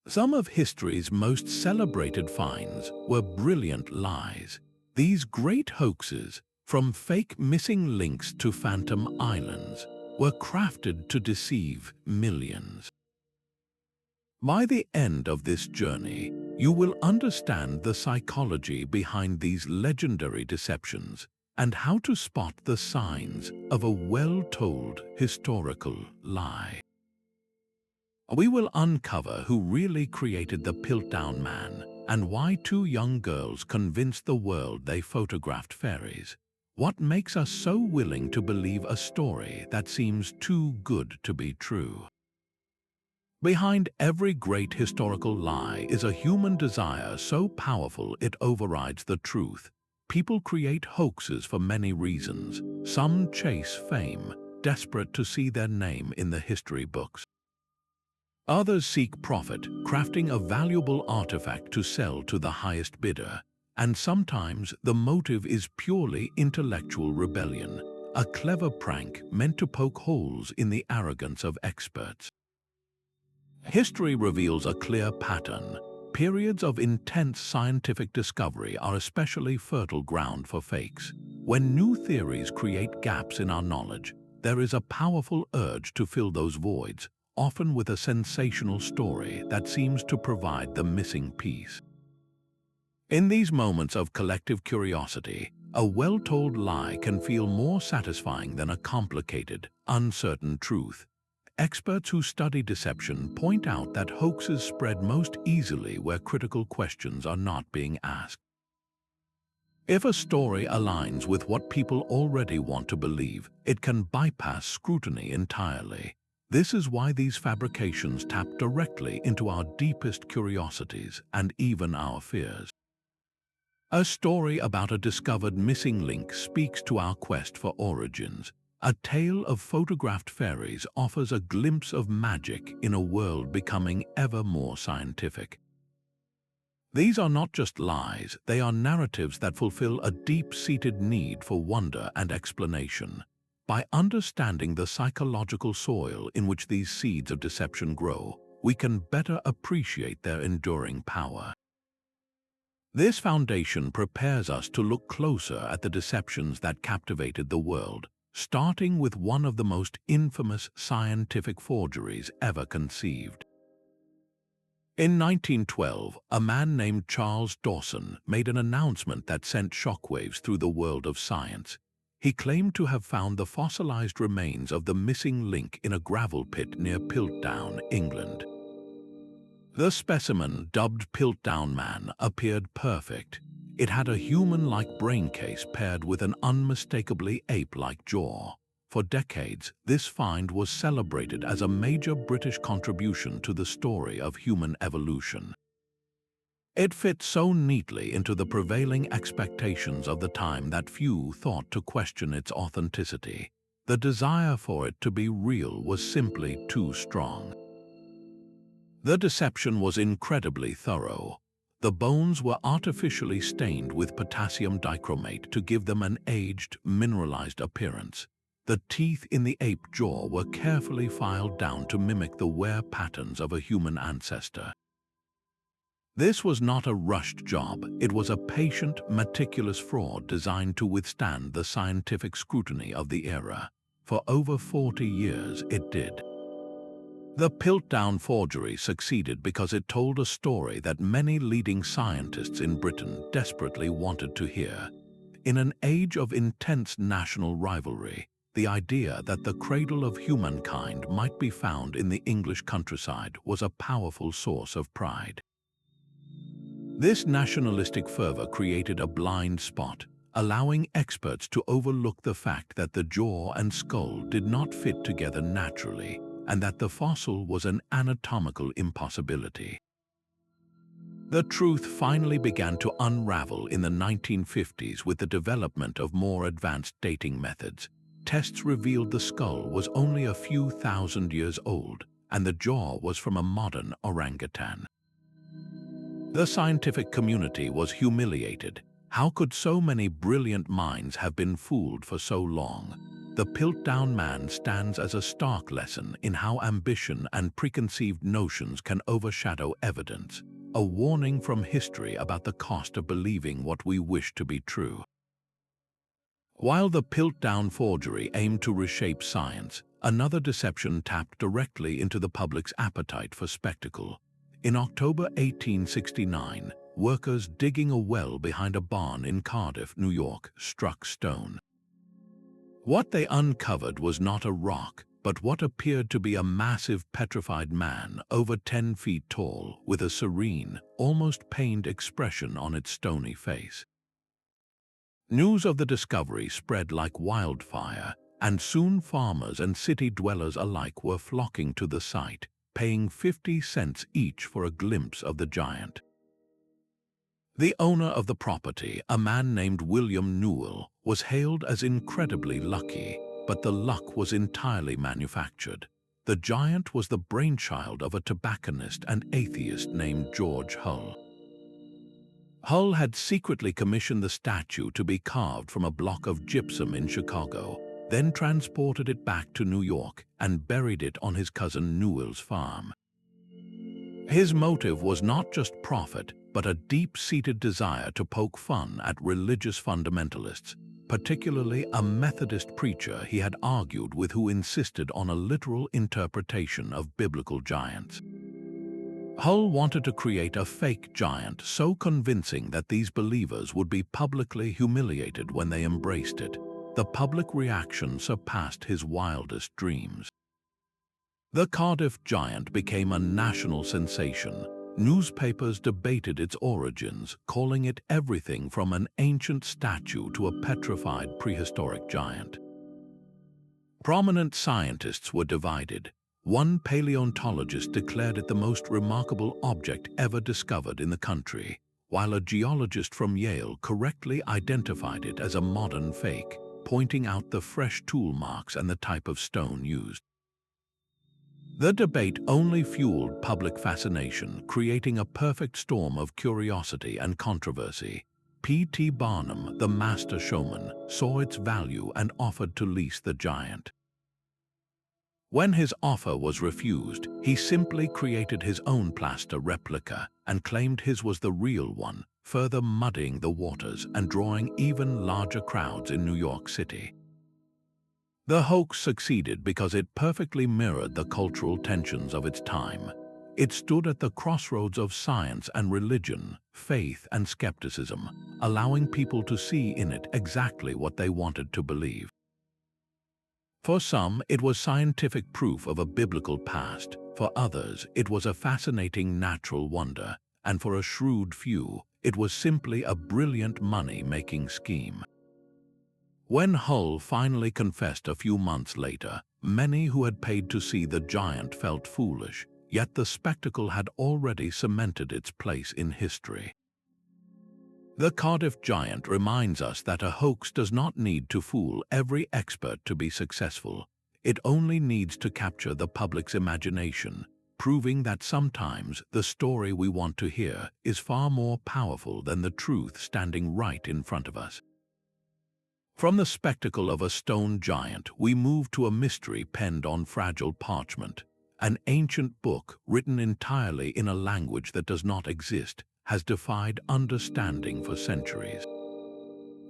Some of history's most celebrated finds were brilliant lies. These great hoaxes, from fake missing links to phantom islands, were crafted to deceive millions. By the end of this journey, you will understand the psychology behind these legendary deceptions and how to spot the signs of a well-told historical lie. We will uncover who really created the Piltdown Man and why two young girls convinced the world they photographed fairies. What makes us so willing to believe a story that seems too good to be true? Behind every great historical lie is a human desire so powerful it overrides the truth. People create hoaxes for many reasons. Some chase fame, desperate to see their name in the history books. Others seek profit, crafting a valuable artifact to sell to the highest bidder. And sometimes the motive is purely intellectual rebellion, a clever prank meant to poke holes in the arrogance of experts. History reveals a clear pattern. Periods of intense scientific discovery are especially fertile ground for fakes. When new theories create gaps in our knowledge, there is a powerful urge to fill those voids, often with a sensational story that seems to provide the missing piece. In these moments of collective curiosity, a well-told lie can feel more satisfying than a complicated, uncertain truth. Experts who study deception point out that hoaxes spread most easily where critical questions are not being asked. If a story aligns with what people already want to believe, it can bypass scrutiny entirely. This is why these fabrications tap directly into our deepest curiosities and even our fears. A story about a discovered missing link speaks to our quest for origins. A tale of photographed fairies offers a glimpse of magic in a world becoming ever more scientific. These are not just lies, they are narratives that fulfill a deep-seated need for wonder and explanation. By understanding the psychological soil in which these seeds of deception grow, we can better appreciate their enduring power. This foundation prepares us to look closer at the deceptions that captivated the world, starting with one of the most infamous scientific forgeries ever conceived. In 1912, a man named Charles Dawson made an announcement that sent shockwaves through the world of science. He claimed to have found the fossilized remains of the missing link in a gravel pit near Piltdown, England. The specimen, dubbed Piltdown Man, appeared perfect. It had a human-like brain case paired with an unmistakably ape-like jaw. For decades, this find was celebrated as a major British contribution to the story of human evolution. It fit so neatly into the prevailing expectations of the time that few thought to question its authenticity. The desire for it to be real was simply too strong. The deception was incredibly thorough. The bones were artificially stained with potassium dichromate to give them an aged, mineralized appearance. The teeth in the ape jaw were carefully filed down to mimic the wear patterns of a human ancestor. This was not a rushed job, it was a patient, meticulous fraud designed to withstand the scientific scrutiny of the era. For over 40 years it did. The Piltdown forgery succeeded because it told a story that many leading scientists in Britain desperately wanted to hear. In an age of intense national rivalry, the idea that the cradle of humankind might be found in the English countryside was a powerful source of pride. This nationalistic fervor created a blind spot, allowing experts to overlook the fact that the jaw and skull did not fit together naturally, and that the fossil was an anatomical impossibility. The truth finally began to unravel in the 1950s with the development of more advanced dating methods. Tests revealed the skull was only a few thousand years old, and the jaw was from a modern orangutan. The scientific community was humiliated. How could so many brilliant minds have been fooled for so long? the Piltdown Man stands as a stark lesson in how ambition and preconceived notions can overshadow evidence, a warning from history about the cost of believing what we wish to be true. While the Piltdown Forgery aimed to reshape science, another deception tapped directly into the public's appetite for spectacle. In October 1869, workers digging a well behind a barn in Cardiff, New York, struck stone. What they uncovered was not a rock, but what appeared to be a massive petrified man over 10 feet tall, with a serene, almost pained expression on its stony face. News of the discovery spread like wildfire, and soon farmers and city dwellers alike were flocking to the site, paying 50 cents each for a glimpse of the giant. The owner of the property, a man named William Newell, was hailed as incredibly lucky, but the luck was entirely manufactured. The giant was the brainchild of a tobacconist and atheist named George Hull. Hull had secretly commissioned the statue to be carved from a block of gypsum in Chicago, then transported it back to New York and buried it on his cousin Newell's farm. His motive was not just profit, but a deep-seated desire to poke fun at religious fundamentalists, particularly a Methodist preacher he had argued with who insisted on a literal interpretation of biblical giants. Hull wanted to create a fake giant so convincing that these believers would be publicly humiliated when they embraced it. The public reaction surpassed his wildest dreams. The Cardiff Giant became a national sensation. Newspapers debated its origins, calling it everything from an ancient statue to a petrified prehistoric giant. Prominent scientists were divided. One paleontologist declared it the most remarkable object ever discovered in the country, while a geologist from Yale correctly identified it as a modern fake, pointing out the fresh tool marks and the type of stone used. The debate only fueled public fascination, creating a perfect storm of curiosity and controversy. P.T. Barnum, the master showman, saw its value and offered to lease the giant. When his offer was refused, he simply created his own plaster replica and claimed his was the real one, further muddying the waters and drawing even larger crowds in New York City. The hoax succeeded because it perfectly mirrored the cultural tensions of its time. It stood at the crossroads of science and religion, faith and skepticism, allowing people to see in it exactly what they wanted to believe. For some, it was scientific proof of a biblical past. For others, it was a fascinating natural wonder. And for a shrewd few, it was simply a brilliant money-making scheme. When Hull finally confessed a few months later, many who had paid to see the giant felt foolish, yet the spectacle had already cemented its place in history. The Cardiff Giant reminds us that a hoax does not need to fool every expert to be successful. It only needs to capture the public's imagination, proving that sometimes the story we want to hear is far more powerful than the truth standing right in front of us. From the spectacle of a stone giant, we move to a mystery penned on fragile parchment. An ancient book written entirely in a language that does not exist has defied understanding for centuries.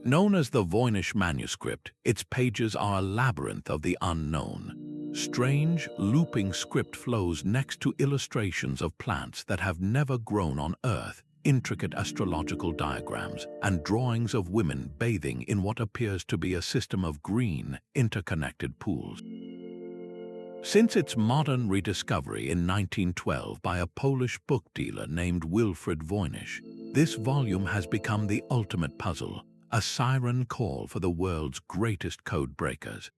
Known as the Voynich Manuscript, its pages are a labyrinth of the unknown. Strange, looping script flows next to illustrations of plants that have never grown on Earth, intricate astrological diagrams, and drawings of women bathing in what appears to be a system of green, interconnected pools. Since its modern rediscovery in 1912 by a Polish book dealer named Wilfred Voynich, this volume has become the ultimate puzzle, a siren call for the world's greatest code breakers.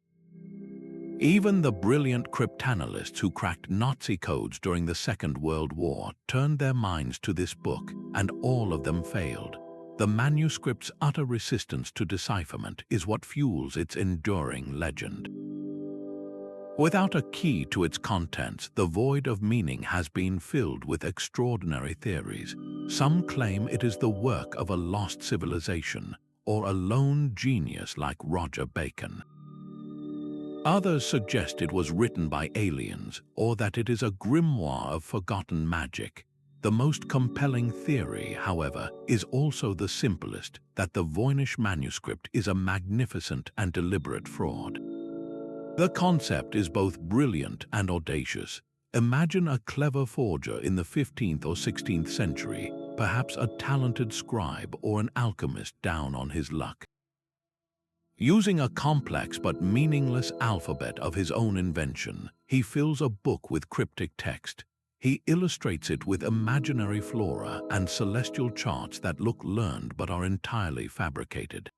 Even the brilliant cryptanalysts who cracked Nazi codes during the Second World War turned their minds to this book, and all of them failed. The manuscript's utter resistance to decipherment is what fuels its enduring legend. Without a key to its contents, the void of meaning has been filled with extraordinary theories. Some claim it is the work of a lost civilization, or a lone genius like Roger Bacon. Others suggest it was written by aliens or that it is a grimoire of forgotten magic. The most compelling theory, however, is also the simplest, that the Voynich manuscript is a magnificent and deliberate fraud. The concept is both brilliant and audacious. Imagine a clever forger in the 15th or 16th century, perhaps a talented scribe or an alchemist down on his luck. Using a complex but meaningless alphabet of his own invention, he fills a book with cryptic text. He illustrates it with imaginary flora and celestial charts that look learned but are entirely fabricated.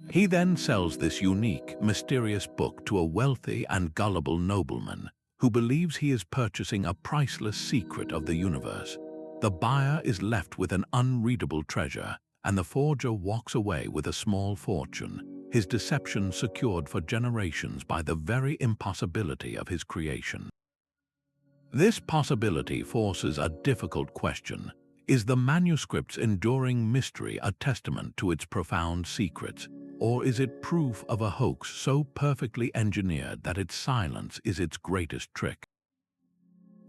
He then sells this unique, mysterious book to a wealthy and gullible nobleman who believes he is purchasing a priceless secret of the universe. The buyer is left with an unreadable treasure, and the forger walks away with a small fortune, his deception secured for generations by the very impossibility of his creation. This possibility forces a difficult question. Is the manuscript's enduring mystery a testament to its profound secrets, or is it proof of a hoax so perfectly engineered that its silence is its greatest trick?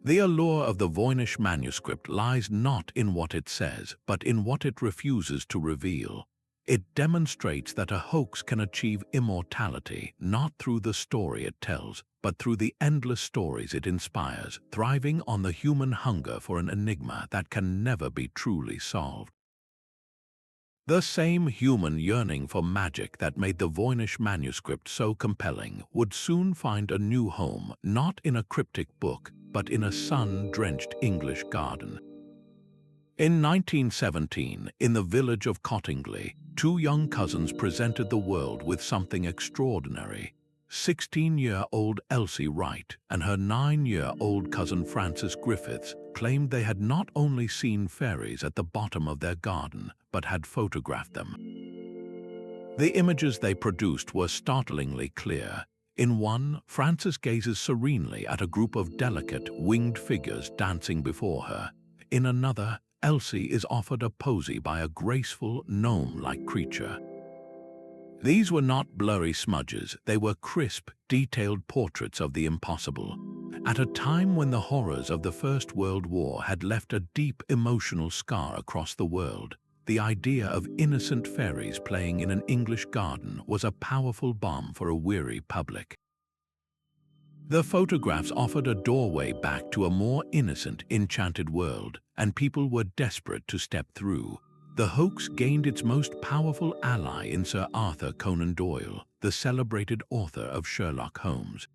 The allure of the Voynich manuscript lies not in what it says, but in what it refuses to reveal. It demonstrates that a hoax can achieve immortality not through the story it tells, but through the endless stories it inspires, thriving on the human hunger for an enigma that can never be truly solved. The same human yearning for magic that made the Voynich manuscript so compelling would soon find a new home, not in a cryptic book, but in a sun-drenched English garden. In 1917, in the village of Cottingley, two young cousins presented the world with something extraordinary. 16-year-old Elsie Wright and her 9-year-old cousin Frances Griffiths claimed they had not only seen fairies at the bottom of their garden, but had photographed them. The images they produced were startlingly clear. In one, Frances gazes serenely at a group of delicate, winged figures dancing before her. In another, Elsie is offered a posy by a graceful, gnome-like creature. These were not blurry smudges, they were crisp, detailed portraits of the impossible. At a time when the horrors of the First World War had left a deep emotional scar across the world, the idea of innocent fairies playing in an English garden was a powerful balm for a weary public. The photographs offered a doorway back to a more innocent, enchanted world, and people were desperate to step through. The hoax gained its most powerful ally in Sir Arthur Conan Doyle, the celebrated author of Sherlock Holmes.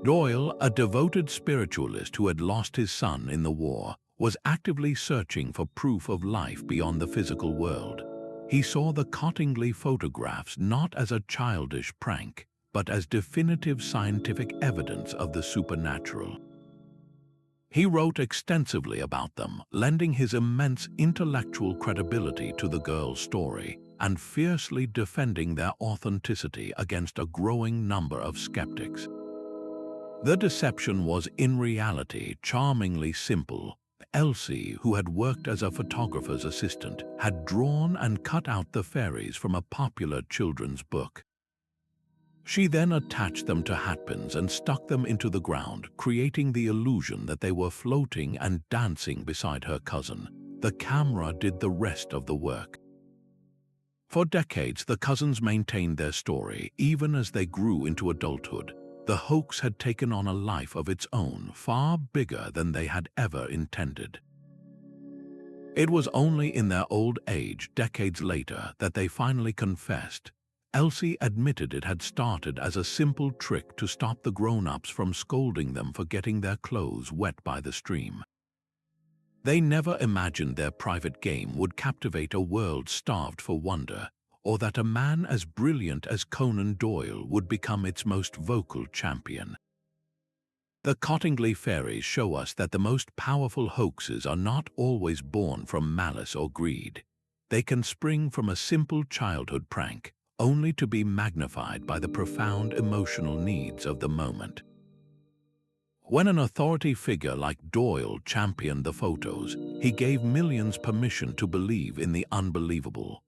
Doyle, a devoted spiritualist who had lost his son in the war, was actively searching for proof of life beyond the physical world. He saw the Cottingley photographs not as a childish prank, but as definitive scientific evidence of the supernatural. He wrote extensively about them, lending his immense intellectual credibility to the girl's story and fiercely defending their authenticity against a growing number of skeptics. The deception was in reality charmingly simple. Elsie, who had worked as a photographer's assistant, had drawn and cut out the fairies from a popular children's book. She then attached them to hatpins and stuck them into the ground, creating the illusion that they were floating and dancing beside her cousin. The camera did the rest of the work. For decades, the cousins maintained their story, even as they grew into adulthood. The hoax had taken on a life of its own, far bigger than they had ever intended. It was only in their old age, decades later, that they finally confessed. Elsie admitted it had started as a simple trick to stop the grown-ups from scolding them for getting their clothes wet by the stream. They never imagined their private game would captivate a world starved for wonder, or that a man as brilliant as Conan Doyle would become its most vocal champion. The Cottingley fairies show us that the most powerful hoaxes are not always born from malice or greed. They can spring from a simple childhood prank, only to be magnified by the profound emotional needs of the moment. When an authority figure like Doyle championed the photos, he gave millions permission to believe in the unbelievable.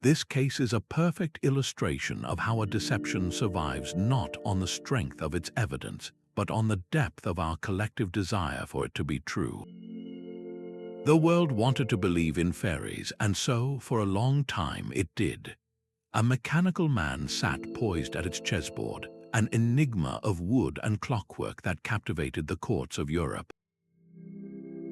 This case is a perfect illustration of how a deception survives not on the strength of its evidence, but on the depth of our collective desire for it to be true. The world wanted to believe in fairies, and so, for a long time, it did. A mechanical man sat poised at its chessboard, an enigma of wood and clockwork that captivated the courts of Europe.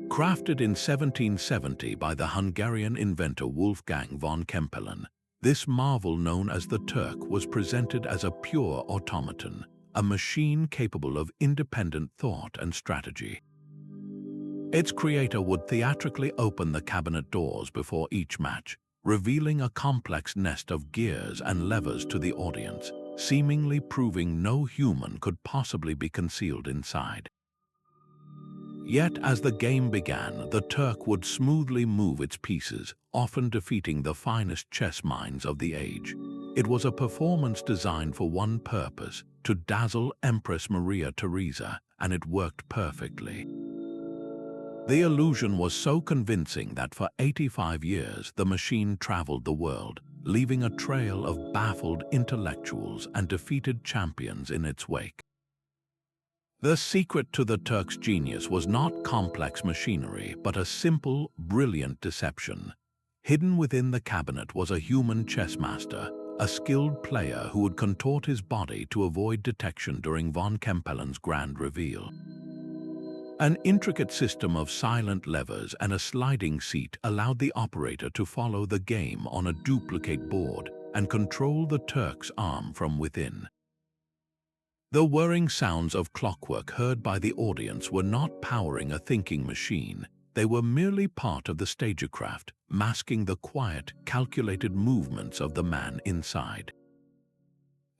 Crafted in 1770 by the Hungarian inventor Wolfgang von Kempelen, this marvel known as the Turk was presented as a pure automaton, a machine capable of independent thought and strategy. Its creator would theatrically open the cabinet doors before each match, revealing a complex nest of gears and levers to the audience, seemingly proving no human could possibly be concealed inside. Yet as the game began, the Turk would smoothly move its pieces, often defeating the finest chess minds of the age. It was a performance designed for one purpose, to dazzle Empress Maria Theresa, and it worked perfectly. The illusion was so convincing that for 85 years the machine traveled the world, leaving a trail of baffled intellectuals and defeated champions in its wake. The secret to the Turk's genius was not complex machinery, but a simple, brilliant deception. Hidden within the cabinet was a human chess master, a skilled player who would contort his body to avoid detection during von Kempelen's grand reveal. An intricate system of silent levers and a sliding seat allowed the operator to follow the game on a duplicate board and control the Turk's arm from within. The whirring sounds of clockwork heard by the audience were not powering a thinking machine. They were merely part of the stagecraft, masking the quiet, calculated movements of the man inside.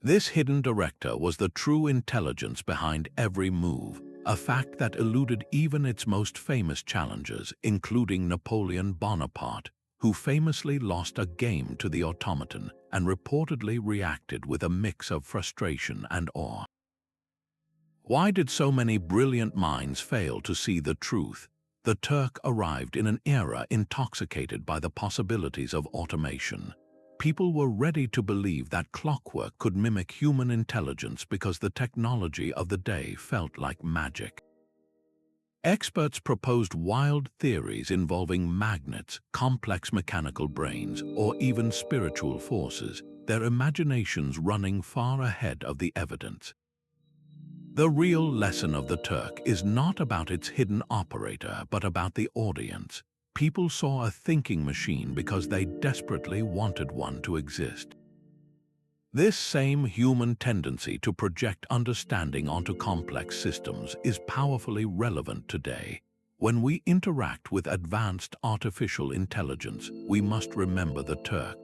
This hidden director was the true intelligence behind every move, a fact that eluded even its most famous challengers, including Napoleon Bonaparte, who famously lost a game to the automaton and reportedly reacted with a mix of frustration and awe. Why did so many brilliant minds fail to see the truth? The Turk arrived in an era intoxicated by the possibilities of automation. People were ready to believe that clockwork could mimic human intelligence because the technology of the day felt like magic. Experts proposed wild theories involving magnets, complex mechanical brains, or even spiritual forces, their imaginations running far ahead of the evidence. The real lesson of the Turk is not about its hidden operator, but about the audience. People saw a thinking machine because they desperately wanted one to exist. This same human tendency to project understanding onto complex systems is powerfully relevant today. When we interact with advanced artificial intelligence, we must remember the Turk.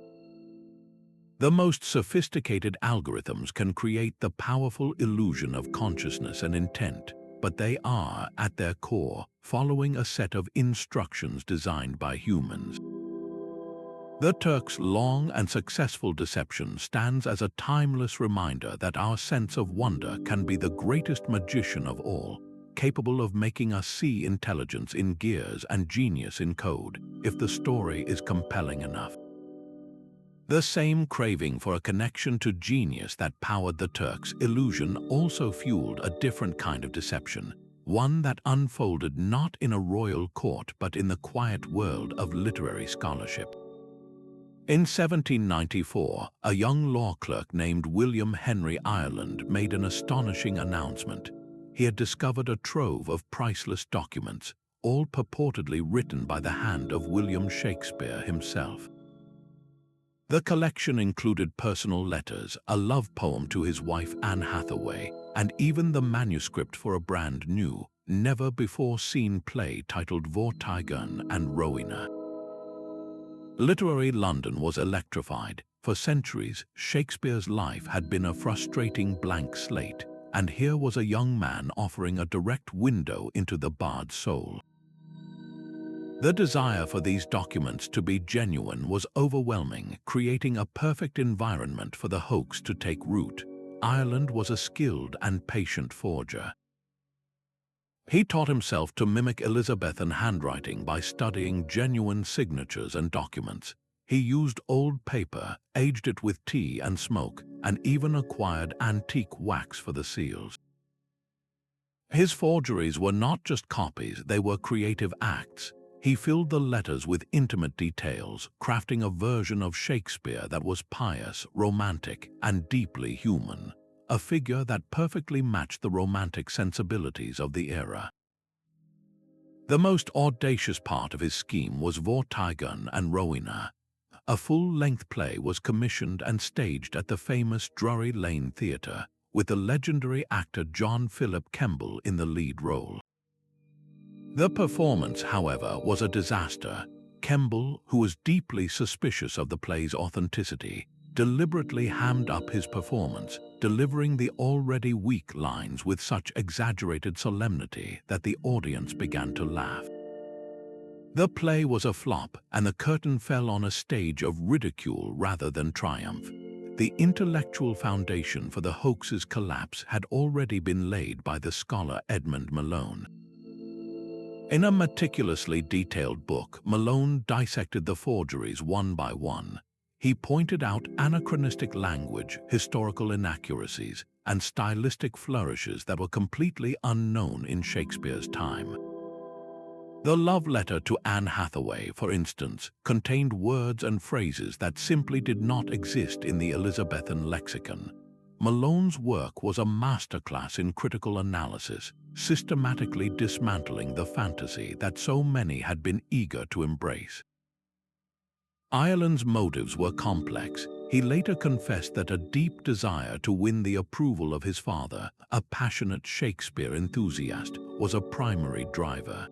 The most sophisticated algorithms can create the powerful illusion of consciousness and intent, but they are, at their core, following a set of instructions designed by humans. The Turk's long and successful deception stands as a timeless reminder that our sense of wonder can be the greatest magician of all, capable of making us see intelligence in gears and genius in code, if the story is compelling enough. The same craving for a connection to genius that powered the Turk's illusion also fueled a different kind of deception, one that unfolded not in a royal court but in the quiet world of literary scholarship. In 1794, a young law clerk named William Henry Ireland made an astonishing announcement. He had discovered a trove of priceless documents, all purportedly written by the hand of William Shakespeare himself. The collection included personal letters, a love poem to his wife Anne Hathaway, and even the manuscript for a brand new, never-before-seen play titled Vortigern and Rowena. Literary London was electrified. For centuries, Shakespeare's life had been a frustrating blank slate, and here was a young man offering a direct window into the bard's soul. The desire for these documents to be genuine was overwhelming, creating a perfect environment for the hoax to take root. Ireland was a skilled and patient forger. He taught himself to mimic Elizabethan handwriting by studying genuine signatures and documents. He used old paper, aged it with tea and smoke, and even acquired antique wax for the seals. His forgeries were not just copies, they were creative acts. He filled the letters with intimate details, crafting a version of Shakespeare that was pious, romantic, and deeply human, a figure that perfectly matched the romantic sensibilities of the era. The most audacious part of his scheme was Vortigern and Rowena. A full-length play was commissioned and staged at the famous Drury Lane Theatre, with the legendary actor John Philip Kemble in the lead role. The performance, however, was a disaster. Kemble, who was deeply suspicious of the play's authenticity, deliberately hammed up his performance, delivering the already weak lines with such exaggerated solemnity that the audience began to laugh. The play was a flop, and the curtain fell on a stage of ridicule rather than triumph. The intellectual foundation for the hoax's collapse had already been laid by the scholar Edmund Malone. In a meticulously detailed book, Malone dissected the forgeries one by one. He pointed out anachronistic language, historical inaccuracies, and stylistic flourishes that were completely unknown in Shakespeare's time. The love letter to Anne Hathaway, for instance, contained words and phrases that simply did not exist in the Elizabethan lexicon. Malone's work was a masterclass in critical analysis, systematically dismantling the fantasy that so many had been eager to embrace. Ireland's motives were complex. He later confessed that a deep desire to win the approval of his father, a passionate Shakespeare enthusiast, was a primary driver.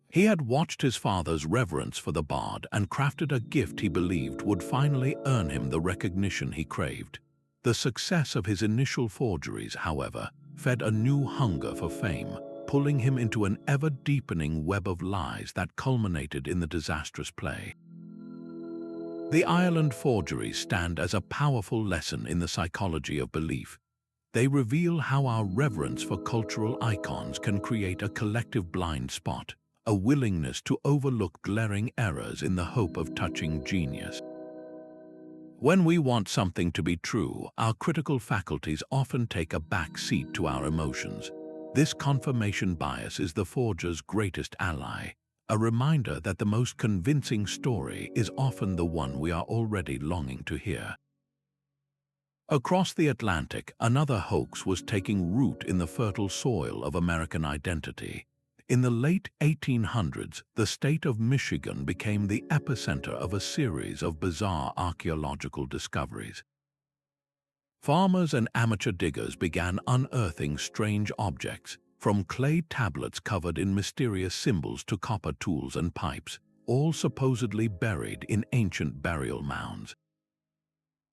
He had watched his father's reverence for the bard and crafted a gift he believed would finally earn him the recognition he craved. The success of his initial forgeries, however, fed a new hunger for fame, pulling him into an ever-deepening web of lies that culminated in the disastrous play. The Ireland forgeries stand as a powerful lesson in the psychology of belief. They reveal how our reverence for cultural icons can create a collective blind spot, a willingness to overlook glaring errors in the hope of touching genius. When we want something to be true, our critical faculties often take a back seat to our emotions. This confirmation bias is the forger's greatest ally, a reminder that the most convincing story is often the one we are already longing to hear. Across the Atlantic, another hoax was taking root in the fertile soil of American identity. In the late 1800s, the state of Michigan became the epicenter of a series of bizarre archaeological discoveries. Farmers and amateur diggers began unearthing strange objects, from clay tablets covered in mysterious symbols to copper tools and pipes, all supposedly buried in ancient burial mounds.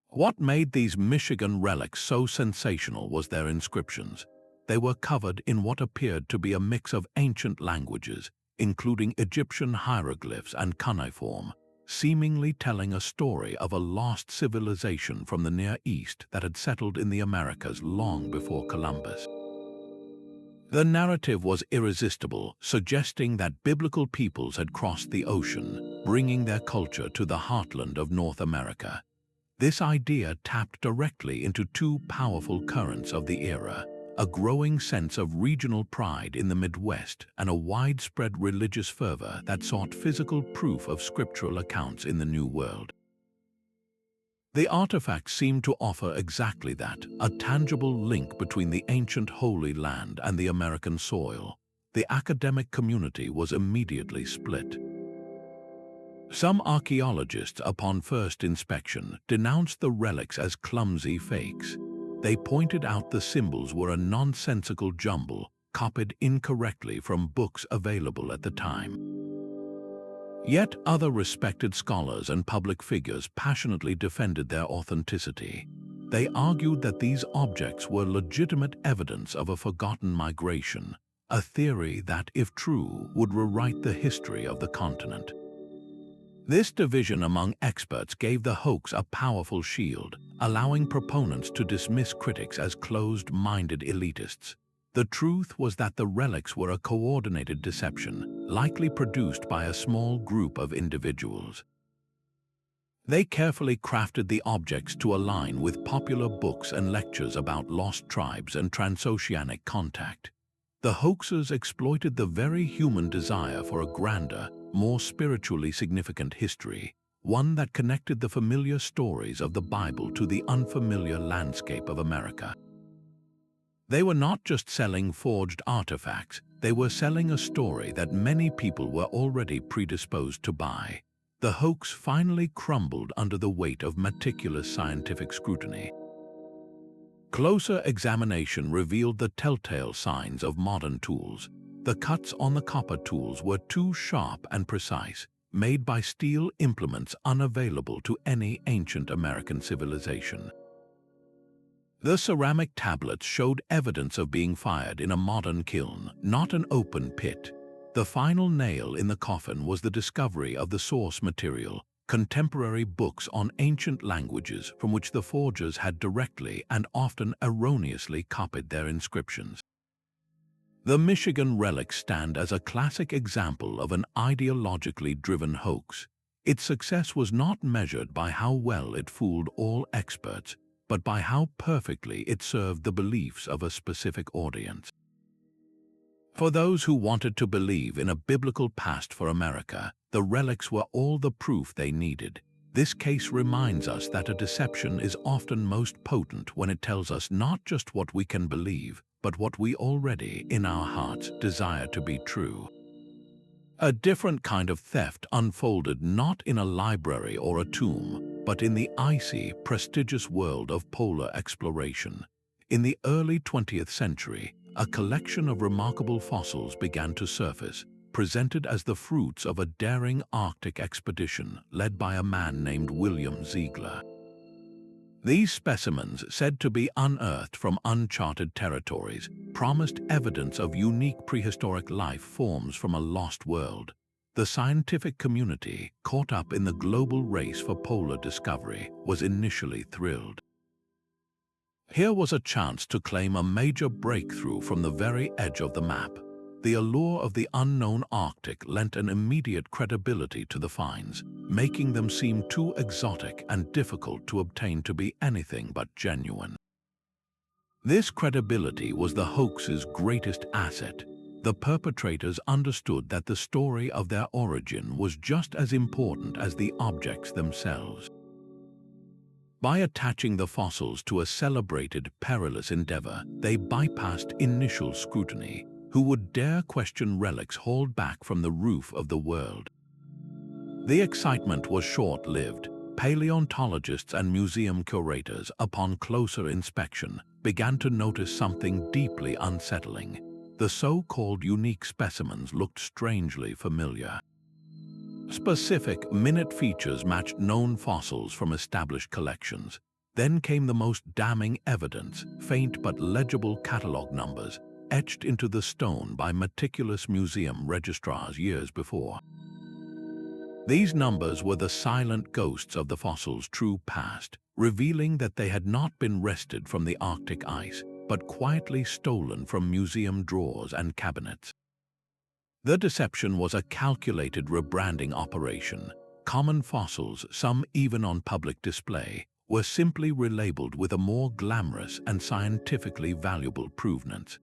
What made these Michigan relics so sensational was their inscriptions. They were covered in what appeared to be a mix of ancient languages, including Egyptian hieroglyphs and cuneiform, seemingly telling a story of a lost civilization from the Near East that had settled in the Americas long before Columbus. The narrative was irresistible, suggesting that biblical peoples had crossed the ocean, bringing their culture to the heartland of North America. This idea tapped directly into two powerful currents of the era: a growing sense of regional pride in the Midwest and a widespread religious fervor that sought physical proof of scriptural accounts in the New World. The artifacts seemed to offer exactly that, a tangible link between the ancient Holy Land and the American soil. The academic community was immediately split. Some archaeologists, upon first inspection, denounced the relics as clumsy fakes. They pointed out the symbols were a nonsensical jumble, copied incorrectly from books available at the time. Yet other respected scholars and public figures passionately defended their authenticity. They argued that these objects were legitimate evidence of a forgotten migration, a theory that, if true, would rewrite the history of the continent. This division among experts gave the hoax a powerful shield, allowing proponents to dismiss critics as closed-minded elitists. The truth was that the relics were a coordinated deception, likely produced by a small group of individuals. They carefully crafted the objects to align with popular books and lectures about lost tribes and transoceanic contact. The hoaxers exploited the very human desire for a grander, more spiritually significant history, one that connected the familiar stories of the Bible to the unfamiliar landscape of America. They were not just selling forged artifacts, they were selling a story that many people were already predisposed to buy. The hoax finally crumbled under the weight of meticulous scientific scrutiny. Closer examination revealed the telltale signs of modern tools. The cuts on the copper tools were too sharp and precise, made by steel implements unavailable to any ancient American civilization. The ceramic tablets showed evidence of being fired in a modern kiln, not an open pit. The final nail in the coffin was the discovery of the source material, contemporary books on ancient languages from which the forgers had directly and often erroneously copied their inscriptions. The Michigan relics stand as a classic example of an ideologically driven hoax. Its success was not measured by how well it fooled all experts, but by how perfectly it served the beliefs of a specific audience. For those who wanted to believe in a biblical past for America, the relics were all the proof they needed. This case reminds us that a deception is often most potent when it tells us not just what we can believe, but what we already, in our hearts, desire to be true. A different kind of theft unfolded not in a library or a tomb, but in the icy, prestigious world of polar exploration. In the early 20th century, a collection of remarkable fossils began to surface, presented as the fruits of a daring Arctic expedition led by a man named William Ziegler. These specimens, said to be unearthed from uncharted territories, promised evidence of unique prehistoric life forms from a lost world. The scientific community, caught up in the global race for polar discovery, was initially thrilled. Here was a chance to claim a major breakthrough from the very edge of the map. The allure of the unknown Arctic lent an immediate credibility to the finds, making them seem too exotic and difficult to obtain to be anything but genuine. This credibility was the hoax's greatest asset. The perpetrators understood that the story of their origin was just as important as the objects themselves. By attaching the fossils to a celebrated, perilous endeavor, they bypassed initial scrutiny. Who would dare question relics hauled back from the roof of the world? The excitement was short-lived. Paleontologists and museum curators, upon closer inspection, began to notice something deeply unsettling. The so-called unique specimens looked strangely familiar. Specific, minute features matched known fossils from established collections. Then came the most damning evidence, faint but legible catalog numbers, etched into the stone by meticulous museum registrars years before. These numbers were the silent ghosts of the fossil's true past, revealing that they had not been wrested from the Arctic ice, but quietly stolen from museum drawers and cabinets. The deception was a calculated rebranding operation. Common fossils, some even on public display, were simply relabeled with a more glamorous and scientifically valuable provenance.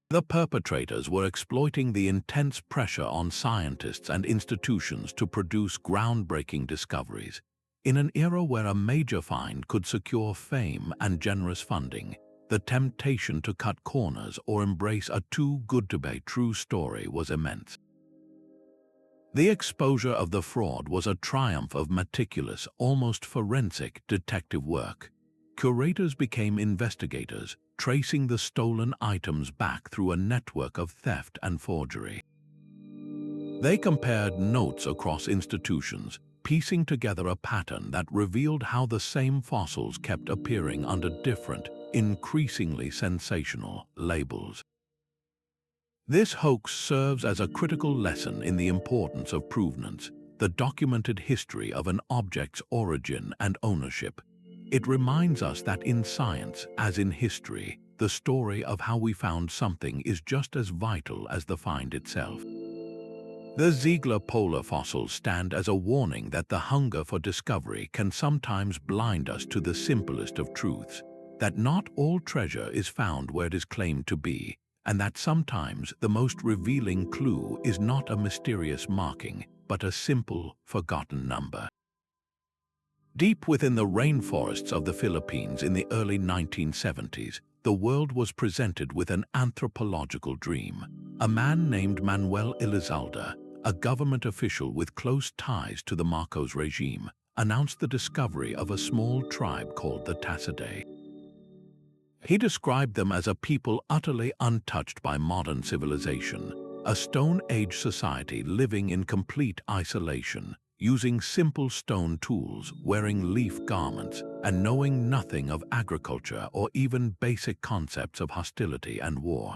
The perpetrators were exploiting the intense pressure on scientists and institutions to produce groundbreaking discoveries. In an era where a major find could secure fame and generous funding, the temptation to cut corners or embrace a too-good-to-be-true story was immense. The exposure of the fraud was a triumph of meticulous, almost forensic detective work. Curators became investigators, tracing the stolen items back through a network of theft and forgery. They compared notes across institutions, piecing together a pattern that revealed how the same fossils kept appearing under different, increasingly sensational labels. This hoax serves as a critical lesson in the importance of provenance, the documented history of an object's origin and ownership. It reminds us that in science, as in history, the story of how we found something is just as vital as the find itself. The Ziegler polar fossils stand as a warning that the hunger for discovery can sometimes blind us to the simplest of truths, that not all treasure is found where it is claimed to be, and that sometimes the most revealing clue is not a mysterious marking, but a simple, forgotten number. Deep within the rainforests of the Philippines in the early 1970s, the world was presented with an anthropological dream. A man named Manuel Elizalde, a government official with close ties to the Marcos regime, announced the discovery of a small tribe called the Tasaday. He described them as a people utterly untouched by modern civilization, a Stone Age society living in complete isolation, using simple stone tools, wearing leaf garments, and knowing nothing of agriculture or even basic concepts of hostility and war.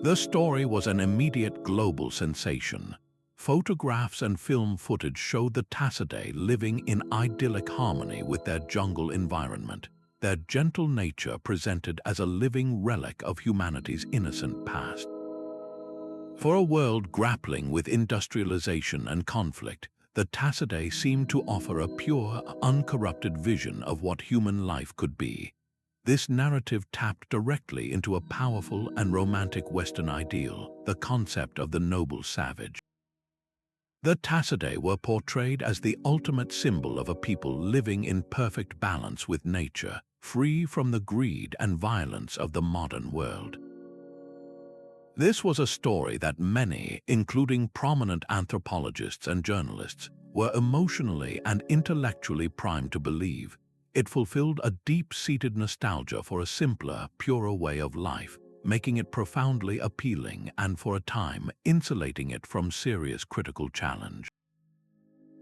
The story was an immediate global sensation. Photographs and film footage showed the Tasaday living in idyllic harmony with their jungle environment, their gentle nature presented as a living relic of humanity's innocent past. For a world grappling with industrialization and conflict, the Tasaday seemed to offer a pure, uncorrupted vision of what human life could be. This narrative tapped directly into a powerful and romantic Western ideal, the concept of the noble savage. The Tasaday were portrayed as the ultimate symbol of a people living in perfect balance with nature, free from the greed and violence of the modern world. This was a story that many, including prominent anthropologists and journalists, were emotionally and intellectually primed to believe. It fulfilled a deep-seated nostalgia for a simpler, purer way of life, making it profoundly appealing and, for a time, insulating it from serious critical challenge.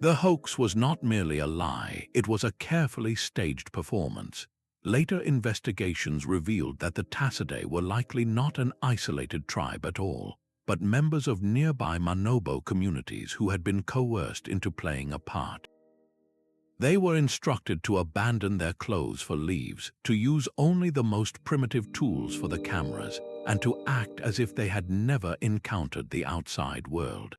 The hoax was not merely a lie, it was a carefully staged performance. Later investigations revealed that the Tasaday were likely not an isolated tribe at all, but members of nearby Manobo communities who had been coerced into playing a part. They were instructed to abandon their clothes for leaves, to use only the most primitive tools for the cameras, and to act as if they had never encountered the outside world.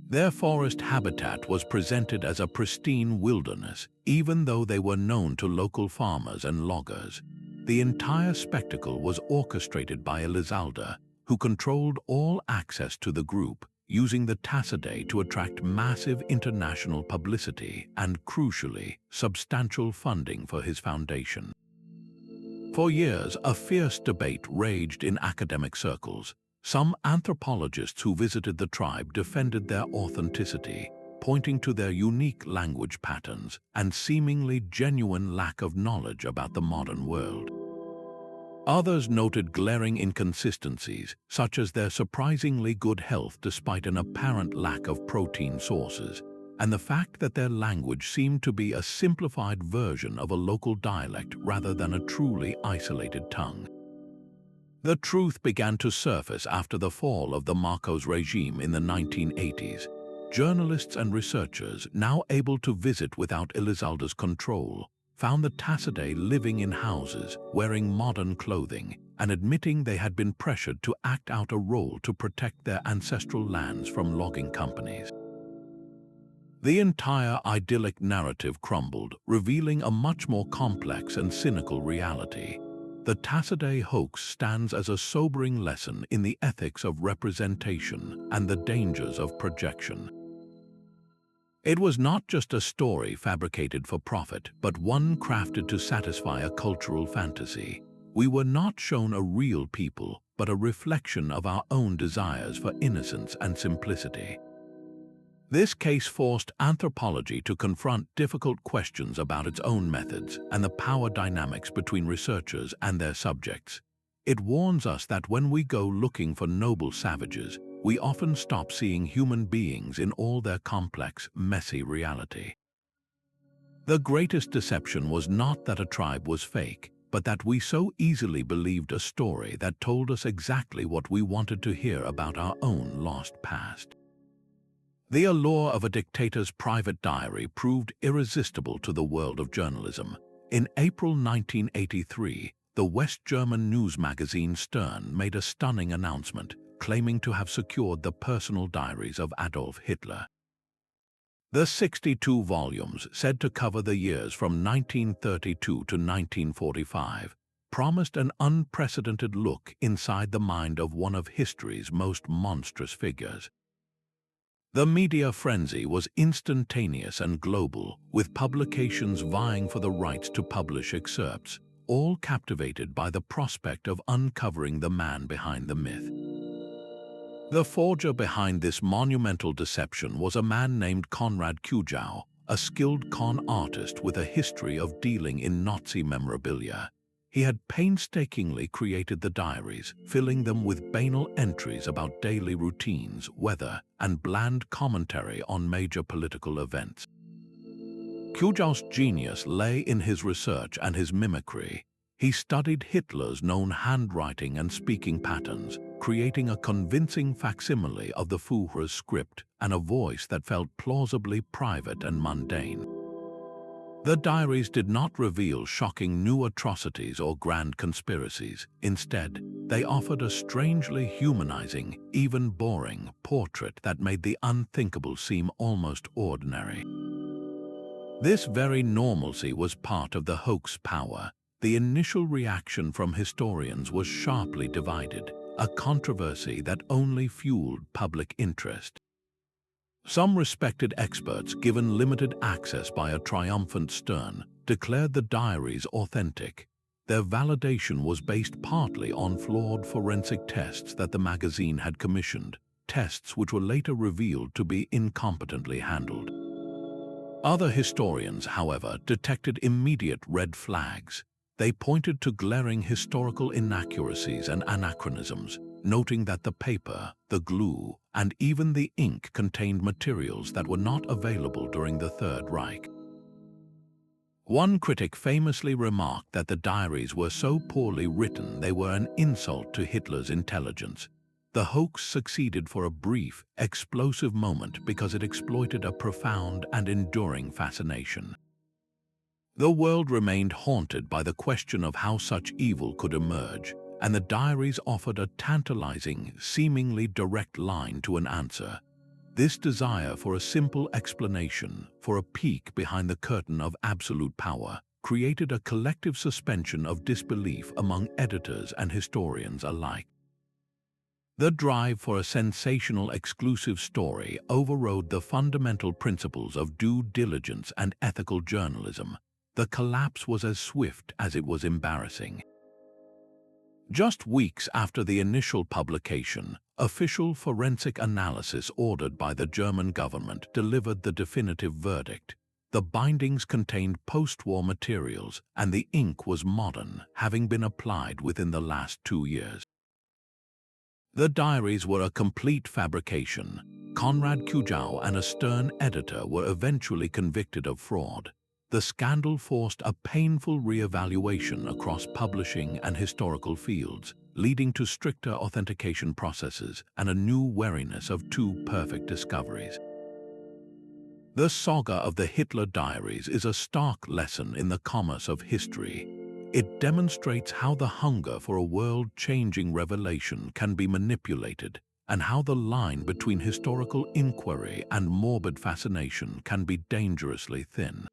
Their forest habitat was presented as a pristine wilderness, even though they were known to local farmers and loggers. The entire spectacle was orchestrated by Elizalde, who controlled all access to the group, using the Tasaday to attract massive international publicity and, crucially, substantial funding for his foundation. For years, a fierce debate raged in academic circles. Some anthropologists who visited the tribe defended their authenticity, pointing to their unique language patterns and seemingly genuine lack of knowledge about the modern world. Others noted glaring inconsistencies, such as their surprisingly good health despite an apparent lack of protein sources, and the fact that their language seemed to be a simplified version of a local dialect rather than a truly isolated tongue. The truth began to surface after the fall of the Marcos regime in the 1980s. Journalists and researchers, now able to visit without Elizalde's control, found the Tasaday living in houses, wearing modern clothing, and admitting they had been pressured to act out a role to protect their ancestral lands from logging companies. The entire idyllic narrative crumbled, revealing a much more complex and cynical reality. The Tasaday hoax stands as a sobering lesson in the ethics of representation and the dangers of projection. It was not just a story fabricated for profit, but one crafted to satisfy a cultural fantasy. We were not shown a real people, but a reflection of our own desires for innocence and simplicity. This case forced anthropology to confront difficult questions about its own methods and the power dynamics between researchers and their subjects. It warns us that when we go looking for noble savages, we often stop seeing human beings in all their complex, messy reality. The greatest deception was not that a tribe was fake, but that we so easily believed a story that told us exactly what we wanted to hear about our own lost past. The allure of a dictator's private diary proved irresistible to the world of journalism. In April 1983, the West German news magazine Stern made a stunning announcement, claiming to have secured the personal diaries of Adolf Hitler. The 62 volumes, said to cover the years from 1932 to 1945, promised an unprecedented look inside the mind of one of history's most monstrous figures. The media frenzy was instantaneous and global, with publications vying for the rights to publish excerpts, all captivated by the prospect of uncovering the man behind the myth. The forger behind this monumental deception was a man named Konrad Kujau, a skilled con artist with a history of dealing in Nazi memorabilia. He had painstakingly created the diaries, filling them with banal entries about daily routines, weather, and bland commentary on major political events. Kujau's genius lay in his research and his mimicry. He studied Hitler's known handwriting and speaking patterns, creating a convincing facsimile of the Führer's script and a voice that felt plausibly private and mundane. The diaries did not reveal shocking new atrocities or grand conspiracies. Instead, they offered a strangely humanizing, even boring, portrait that made the unthinkable seem almost ordinary. This very normalcy was part of the hoax power. The initial reaction from historians was sharply divided, a controversy that only fueled public interest. Some respected experts, given limited access by a triumphant Stern, declared the diaries authentic. Their validation was based partly on flawed forensic tests that the magazine had commissioned, tests which were later revealed to be incompetently handled. Other historians, however, detected immediate red flags. They pointed to glaring historical inaccuracies and anachronisms, noting that the paper, the glue, and even the ink contained materials that were not available during the Third Reich. One critic famously remarked that the diaries were so poorly written they were an insult to Hitler's intelligence. The hoax succeeded for a brief, explosive moment because it exploited a profound and enduring fascination. The world remained haunted by the question of how such evil could emerge, and the diaries offered a tantalizing, seemingly direct line to an answer. This desire for a simple explanation, for a peek behind the curtain of absolute power, created a collective suspension of disbelief among editors and historians alike. The drive for a sensational exclusive story overrode the fundamental principles of due diligence and ethical journalism. The collapse was as swift as it was embarrassing. Just weeks after the initial publication, official forensic analysis ordered by the German government delivered the definitive verdict. The bindings contained post-war materials, and the ink was modern, having been applied within the last 2 years. The diaries were a complete fabrication. Konrad Kujau and a stern editor were eventually convicted of fraud. The scandal forced a painful re-evaluation across publishing and historical fields, leading to stricter authentication processes and a new wariness of too perfect discoveries. The saga of the Hitler Diaries is a stark lesson in the commerce of history. It demonstrates how the hunger for a world-changing revelation can be manipulated, and how the line between historical inquiry and morbid fascination can be dangerously thin.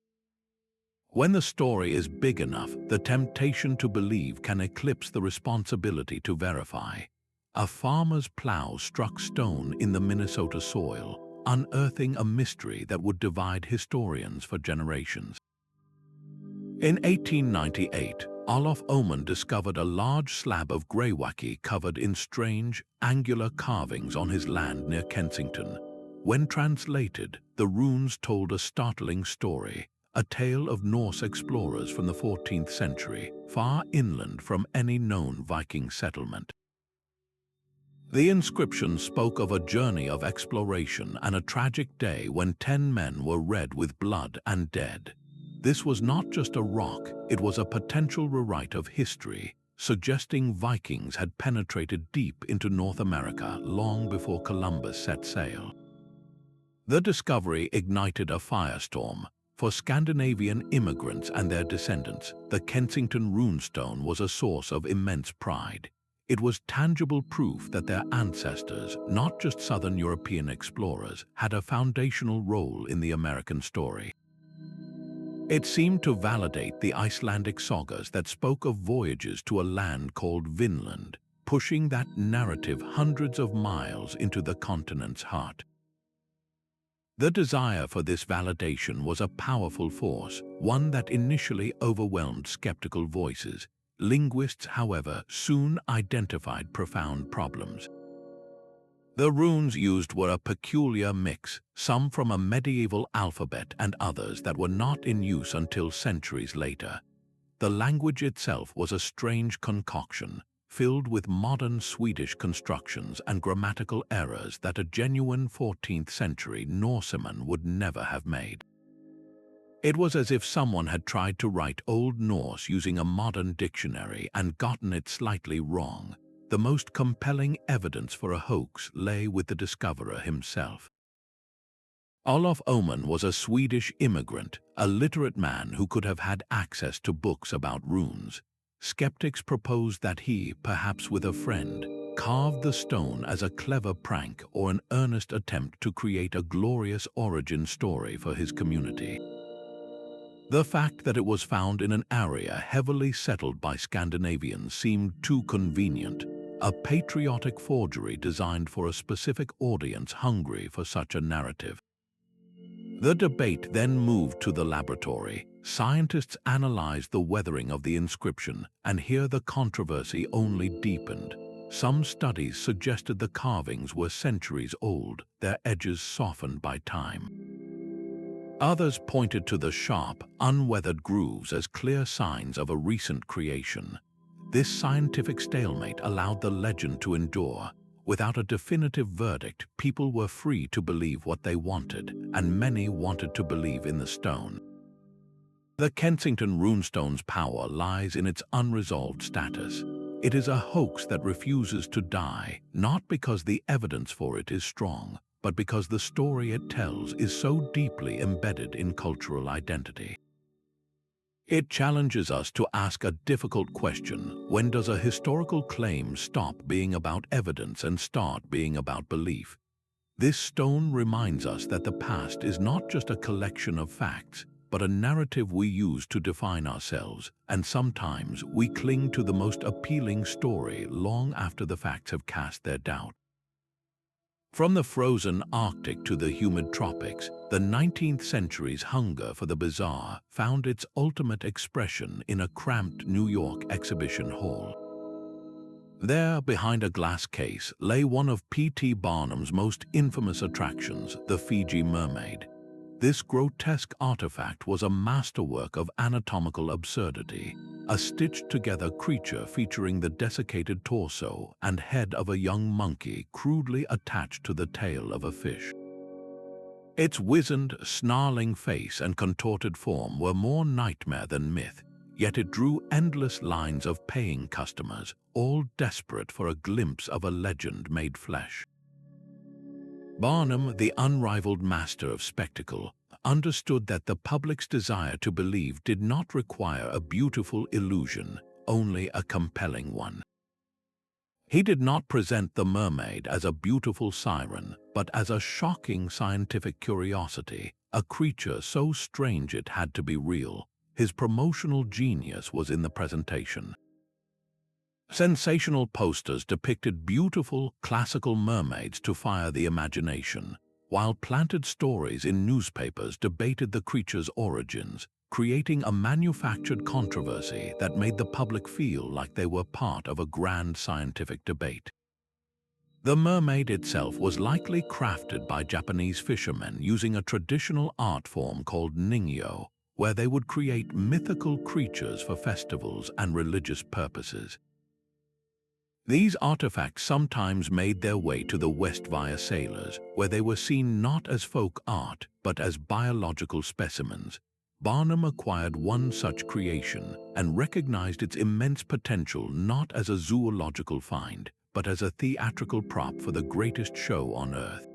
When the story is big enough, the temptation to believe can eclipse the responsibility to verify. A farmer's plow struck stone in the Minnesota soil, unearthing a mystery that would divide historians for generations. In 1898, Olof Oman discovered a large slab of greywacke covered in strange, angular carvings on his land near Kensington. When translated, the runes told a startling story. A tale of Norse explorers from the 14th century, far inland from any known Viking settlement. The inscription spoke of a journey of exploration and a tragic day when 10 men were red with blood and dead. This was not just a rock, it was a potential rewrite of history, suggesting Vikings had penetrated deep into North America long before Columbus set sail. The discovery ignited a firestorm. For Scandinavian immigrants and their descendants, the Kensington runestone was a source of immense pride. It was tangible proof that their ancestors, not just Southern European explorers, had a foundational role in the American story. It seemed to validate the Icelandic sagas that spoke of voyages to a land called Vinland, pushing that narrative hundreds of miles into the continent's heart. The desire for this validation was a powerful force, one that initially overwhelmed skeptical voices. Linguists, however, soon identified profound problems. The runes used were a peculiar mix, some from a medieval alphabet and others that were not in use until centuries later. The language itself was a strange concoction, filled with modern Swedish constructions and grammatical errors that a genuine 14th century Norseman would never have made. It was as if someone had tried to write Old Norse using a modern dictionary and gotten it slightly wrong. The most compelling evidence for a hoax lay with the discoverer himself. Olof Åhman was a Swedish immigrant, a literate man who could have had access to books about runes. Skeptics proposed that he, perhaps with a friend, carved the stone as a clever prank or an earnest attempt to create a glorious origin story for his community. The fact that it was found in an area heavily settled by Scandinavians seemed too convenient, a patriotic forgery designed for a specific audience hungry for such a narrative. The debate then moved to the laboratory. Scientists analyzed the weathering of the inscription, and here the controversy only deepened. Some studies suggested the carvings were centuries old, their edges softened by time. Others pointed to the sharp, unweathered grooves as clear signs of a recent creation. This scientific stalemate allowed the legend to endure. Without a definitive verdict, people were free to believe what they wanted, and many wanted to believe in the stone. The Kensington runestone's power lies in its unresolved status. It is a hoax that refuses to die, not because the evidence for it is strong, but because the story it tells is so deeply embedded in cultural identity. It challenges us to ask a difficult question: when does a historical claim stop being about evidence and start being about belief? This stone reminds us that the past is not just a collection of facts, but a narrative we use to define ourselves, and sometimes we cling to the most appealing story long after the facts have cast their doubt. From the frozen Arctic to the humid tropics, the 19th century's hunger for the bizarre found its ultimate expression in a cramped New York exhibition hall. There, behind a glass case, lay one of P.T. Barnum's most infamous attractions, the Fiji Mermaid. This grotesque artifact was a masterwork of anatomical absurdity, a stitched-together creature featuring the desiccated torso and head of a young monkey crudely attached to the tail of a fish. Its wizened, snarling face and contorted form were more nightmare than myth, yet it drew endless lines of paying customers, all desperate for a glimpse of a legend made flesh. Barnum, the unrivaled master of spectacle, understood that the public's desire to believe did not require a beautiful illusion, only a compelling one. He did not present the mermaid as a beautiful siren, but as a shocking scientific curiosity, a creature so strange it had to be real. His promotional genius was in the presentation. Sensational posters depicted beautiful, classical mermaids to fire the imagination, while planted stories in newspapers debated the creature's origins, creating a manufactured controversy that made the public feel like they were part of a grand scientific debate. The mermaid itself was likely crafted by Japanese fishermen using a traditional art form called ningyo, where they would create mythical creatures for festivals and religious purposes. These artifacts sometimes made their way to the West via sailors, where they were seen not as folk art, but as biological specimens. Barnum acquired one such creation and recognized its immense potential not as a zoological find, but as a theatrical prop for the greatest show on Earth.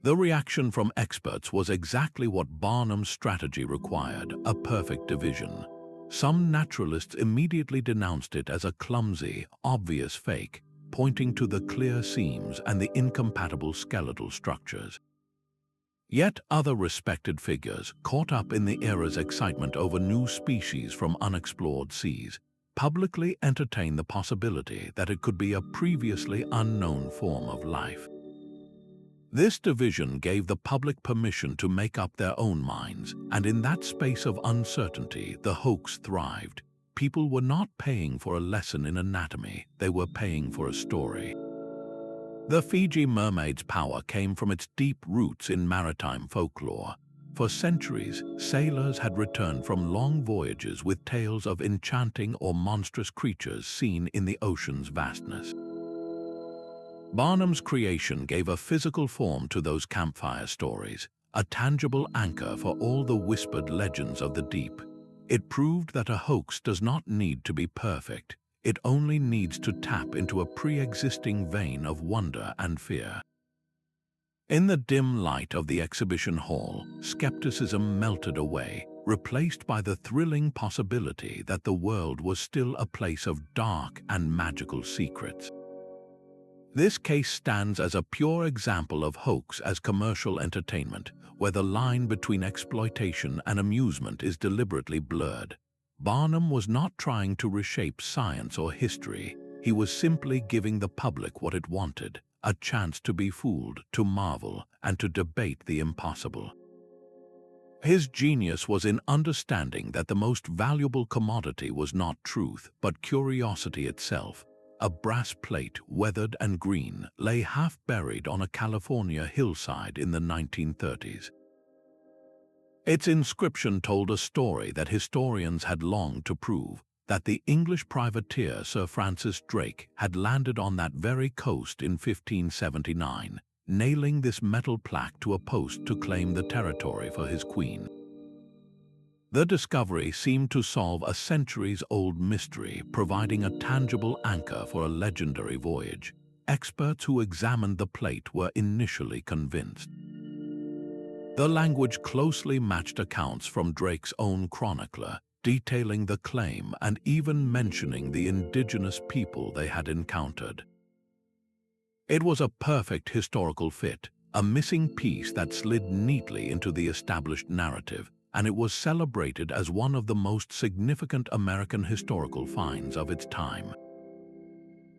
The reaction from experts was exactly what Barnum's strategy required: a perfect division. Some naturalists immediately denounced it as a clumsy, obvious fake, pointing to the clear seams and the incompatible skeletal structures. Yet other respected figures, caught up in the era's excitement over new species from unexplored seas, publicly entertained the possibility that it could be a previously unknown form of life. This division gave the public permission to make up their own minds, and in that space of uncertainty, the hoax thrived. People were not paying for a lesson in anatomy, they were paying for a story. The Fiji mermaid's power came from its deep roots in maritime folklore. For centuries, sailors had returned from long voyages with tales of enchanting or monstrous creatures seen in the ocean's vastness. Barnum's creation gave a physical form to those campfire stories, a tangible anchor for all the whispered legends of the deep. It proved that a hoax does not need to be perfect. It only needs to tap into a pre-existing vein of wonder and fear. In the dim light of the exhibition hall, skepticism melted away, replaced by the thrilling possibility that the world was still a place of dark and magical secrets. This case stands as a pure example of hoax as commercial entertainment, where the line between exploitation and amusement is deliberately blurred. Barnum was not trying to reshape science or history. He was simply giving the public what it wanted, a chance to be fooled, to marvel, and to debate the impossible. His genius was in understanding that the most valuable commodity was not truth, but curiosity itself. A brass plate, weathered and green, lay half buried on a California hillside in the 1930s. Its inscription told a story that historians had longed to prove, that the English privateer Sir Francis Drake had landed on that very coast in 1579, nailing this metal plaque to a post to claim the territory for his queen. The discovery seemed to solve a centuries-old mystery, providing a tangible anchor for a legendary voyage. Experts who examined the plate were initially convinced. The language closely matched accounts from Drake's own chronicler, detailing the claim and even mentioning the indigenous people they had encountered. It was a perfect historical fit, a missing piece that slid neatly into the established narrative, and it was celebrated as one of the most significant American historical finds of its time.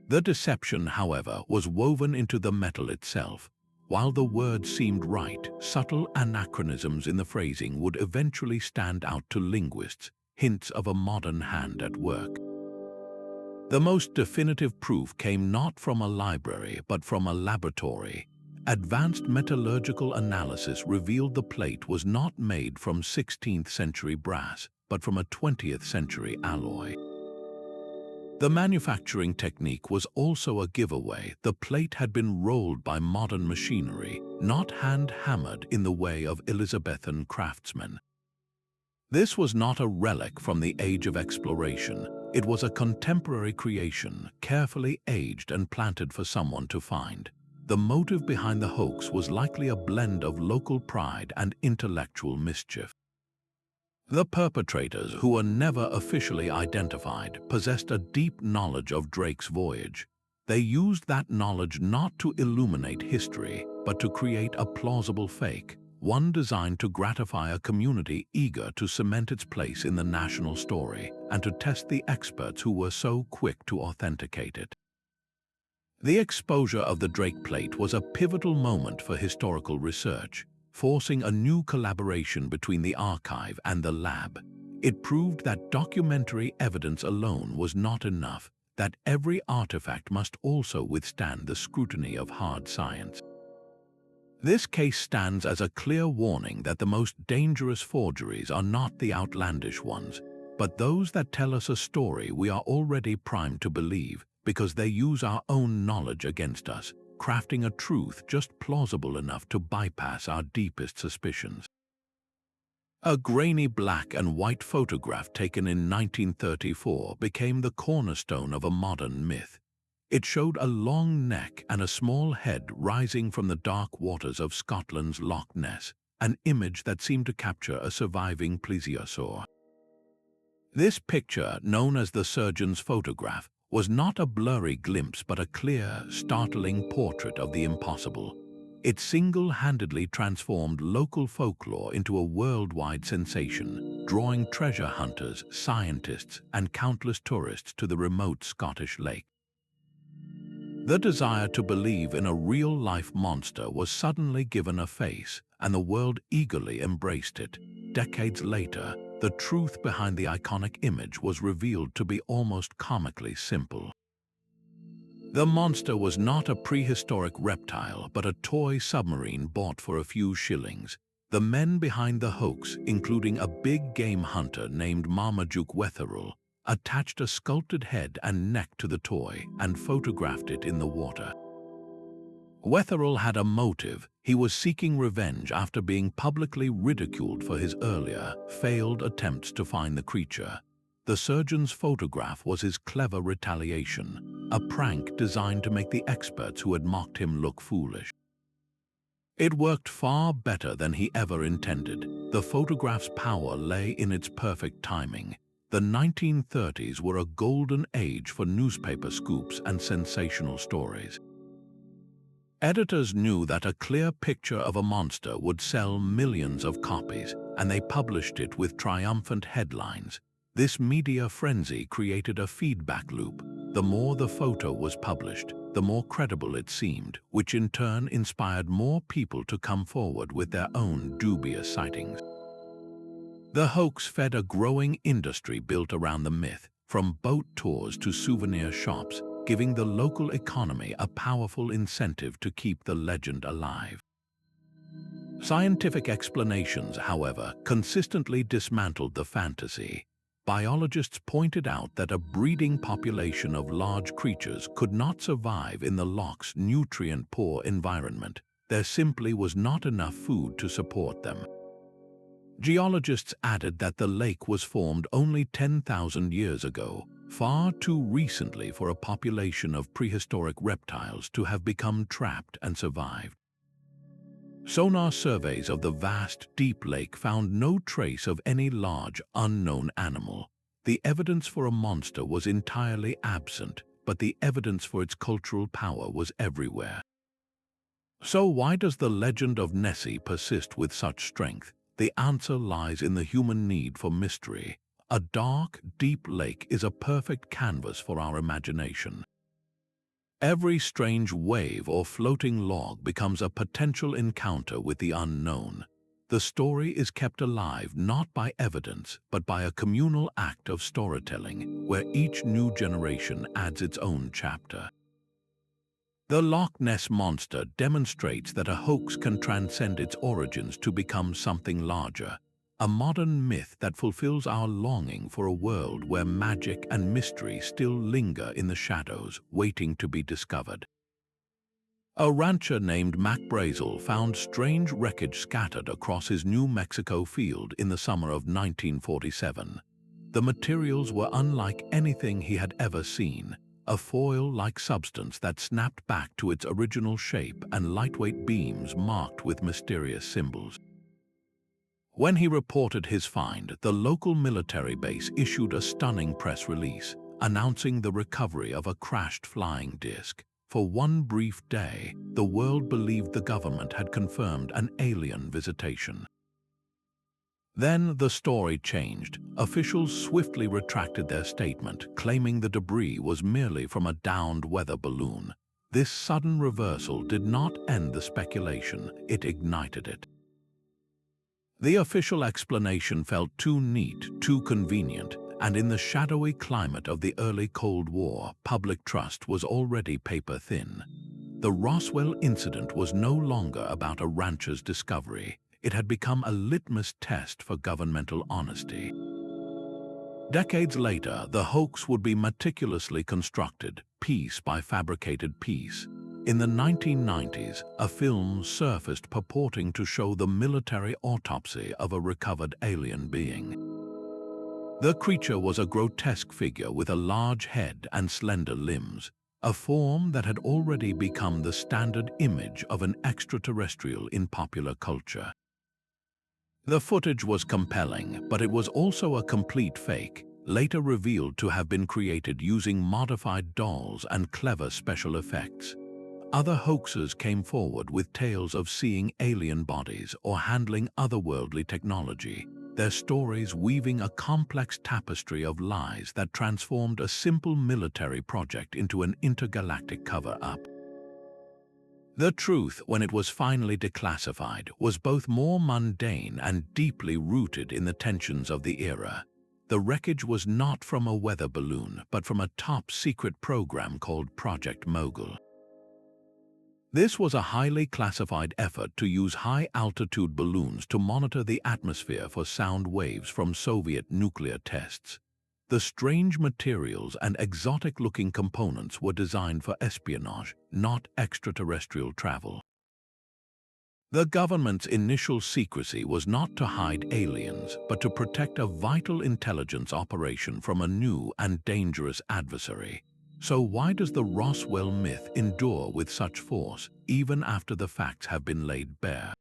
The deception, however, was woven into the metal itself. While the words seemed right, subtle anachronisms in the phrasing would eventually stand out to linguists, hints of a modern hand at work. The most definitive proof came not from a library, but from a laboratory. Advanced metallurgical analysis revealed the plate was not made from 16th century brass, but from a 20th century alloy. The manufacturing technique was also a giveaway. The plate had been rolled by modern machinery, not hand-hammered in the way of Elizabethan craftsmen. This was not a relic from the age of exploration. It was a contemporary creation, carefully aged and planted for someone to find. The motive behind the hoax was likely a blend of local pride and intellectual mischief. The perpetrators, who were never officially identified, possessed a deep knowledge of Drake's voyage. They used that knowledge not to illuminate history, but to create a plausible fake, one designed to gratify a community eager to cement its place in the national story and to test the experts who were so quick to authenticate it. The exposure of the Drake plate was a pivotal moment for historical research, forcing a new collaboration between the archive and the lab. It proved that documentary evidence alone was not enough, that every artifact must also withstand the scrutiny of hard science. This case stands as a clear warning that the most dangerous forgeries are not the outlandish ones, but those that tell us a story we are already primed to believe, because they use our own knowledge against us, crafting a truth just plausible enough to bypass our deepest suspicions. A grainy black and white photograph taken in 1934 became the cornerstone of a modern myth. It showed a long neck and a small head rising from the dark waters of Scotland's Loch Ness, an image that seemed to capture a surviving plesiosaur. This picture, known as the surgeon's photograph, was not a blurry glimpse but a clear, startling portrait of the impossible. It single-handedly transformed local folklore into a worldwide sensation, drawing treasure hunters, scientists, and countless tourists to the remote Scottish lake. The desire to believe in a real-life monster was suddenly given a face, and the world eagerly embraced it. Decades later, the truth behind the iconic image was revealed to be almost comically simple. The monster was not a prehistoric reptile, but a toy submarine bought for a few shillings. The men behind the hoax, including a big game hunter named Marmaduke Wetherell, attached a sculpted head and neck to the toy and photographed it in the water. Wetherell had a motive. He was seeking revenge after being publicly ridiculed for his earlier, failed attempts to find the creature. The surgeon's photograph was his clever retaliation, a prank designed to make the experts who had mocked him look foolish. It worked far better than he ever intended. The photograph's power lay in its perfect timing. The 1930s were a golden age for newspaper scoops and sensational stories. Editors knew that a clear picture of a monster would sell millions of copies, and they published it with triumphant headlines. This media frenzy created a feedback loop. The more the photo was published, the more credible it seemed, which in turn inspired more people to come forward with their own dubious sightings. The hoax fed a growing industry built around the myth, from boat tours to souvenir shops, giving the local economy a powerful incentive to keep the legend alive. Scientific explanations, however, consistently dismantled the fantasy. Biologists pointed out that a breeding population of large creatures could not survive in the Loch's nutrient-poor environment. There simply was not enough food to support them. Geologists added that the lake was formed only 10,000 years ago, far too recently for a population of prehistoric reptiles to have become trapped and survived. Sonar surveys of the vast, deep lake found no trace of any large, unknown animal. The evidence for a monster was entirely absent, but the evidence for its cultural power was everywhere. So why does the legend of Nessie persist with such strength? The answer lies in the human need for mystery. A dark, deep lake is a perfect canvas for our imagination. Every strange wave or floating log becomes a potential encounter with the unknown. The story is kept alive not by evidence, but by a communal act of storytelling, where each new generation adds its own chapter. The Loch Ness Monster demonstrates that a hoax can transcend its origins to become something larger, a modern myth that fulfills our longing for a world where magic and mystery still linger in the shadows, waiting to be discovered. A rancher named Mac Brazel found strange wreckage scattered across his New Mexico field in the summer of 1947. The materials were unlike anything he had ever seen. A foil-like substance that snapped back to its original shape and lightweight beams marked with mysterious symbols. When he reported his find, the local military base issued a stunning press release, announcing the recovery of a crashed flying disc. For one brief day, the world believed the government had confirmed an alien visitation. Then the story changed. Officials swiftly retracted their statement, claiming the debris was merely from a downed weather balloon. This sudden reversal did not end the speculation, it ignited it. The official explanation felt too neat, too convenient, and in the shadowy climate of the early Cold War, public trust was already paper-thin. The Roswell incident was no longer about a rancher's discovery. It had become a litmus test for governmental honesty. Decades later, the hoax would be meticulously constructed, piece by fabricated piece. In the 1990s, a film surfaced purporting to show the military autopsy of a recovered alien being. The creature was a grotesque figure with a large head and slender limbs, a form that had already become the standard image of an extraterrestrial in popular culture. The footage was compelling, but it was also a complete fake. later revealed to have been created using modified dolls and clever special effects. Other hoaxes came forward with tales of seeing alien bodies or handling otherworldly technology, their stories weaving a complex tapestry of lies that transformed a simple military project into an intergalactic cover-up. The truth, when it was finally declassified, was both more mundane and deeply rooted in the tensions of the era. The wreckage was not from a weather balloon, but from a top-secret program called Project Mogul. This was a highly classified effort to use high-altitude balloons to monitor the atmosphere for sound waves from Soviet nuclear tests. The strange materials and exotic-looking components were designed for espionage, not extraterrestrial travel. The government's initial secrecy was not to hide aliens, but to protect a vital intelligence operation from a new and dangerous adversary. So why does the Roswell myth endure with such force, even after the facts have been laid bare?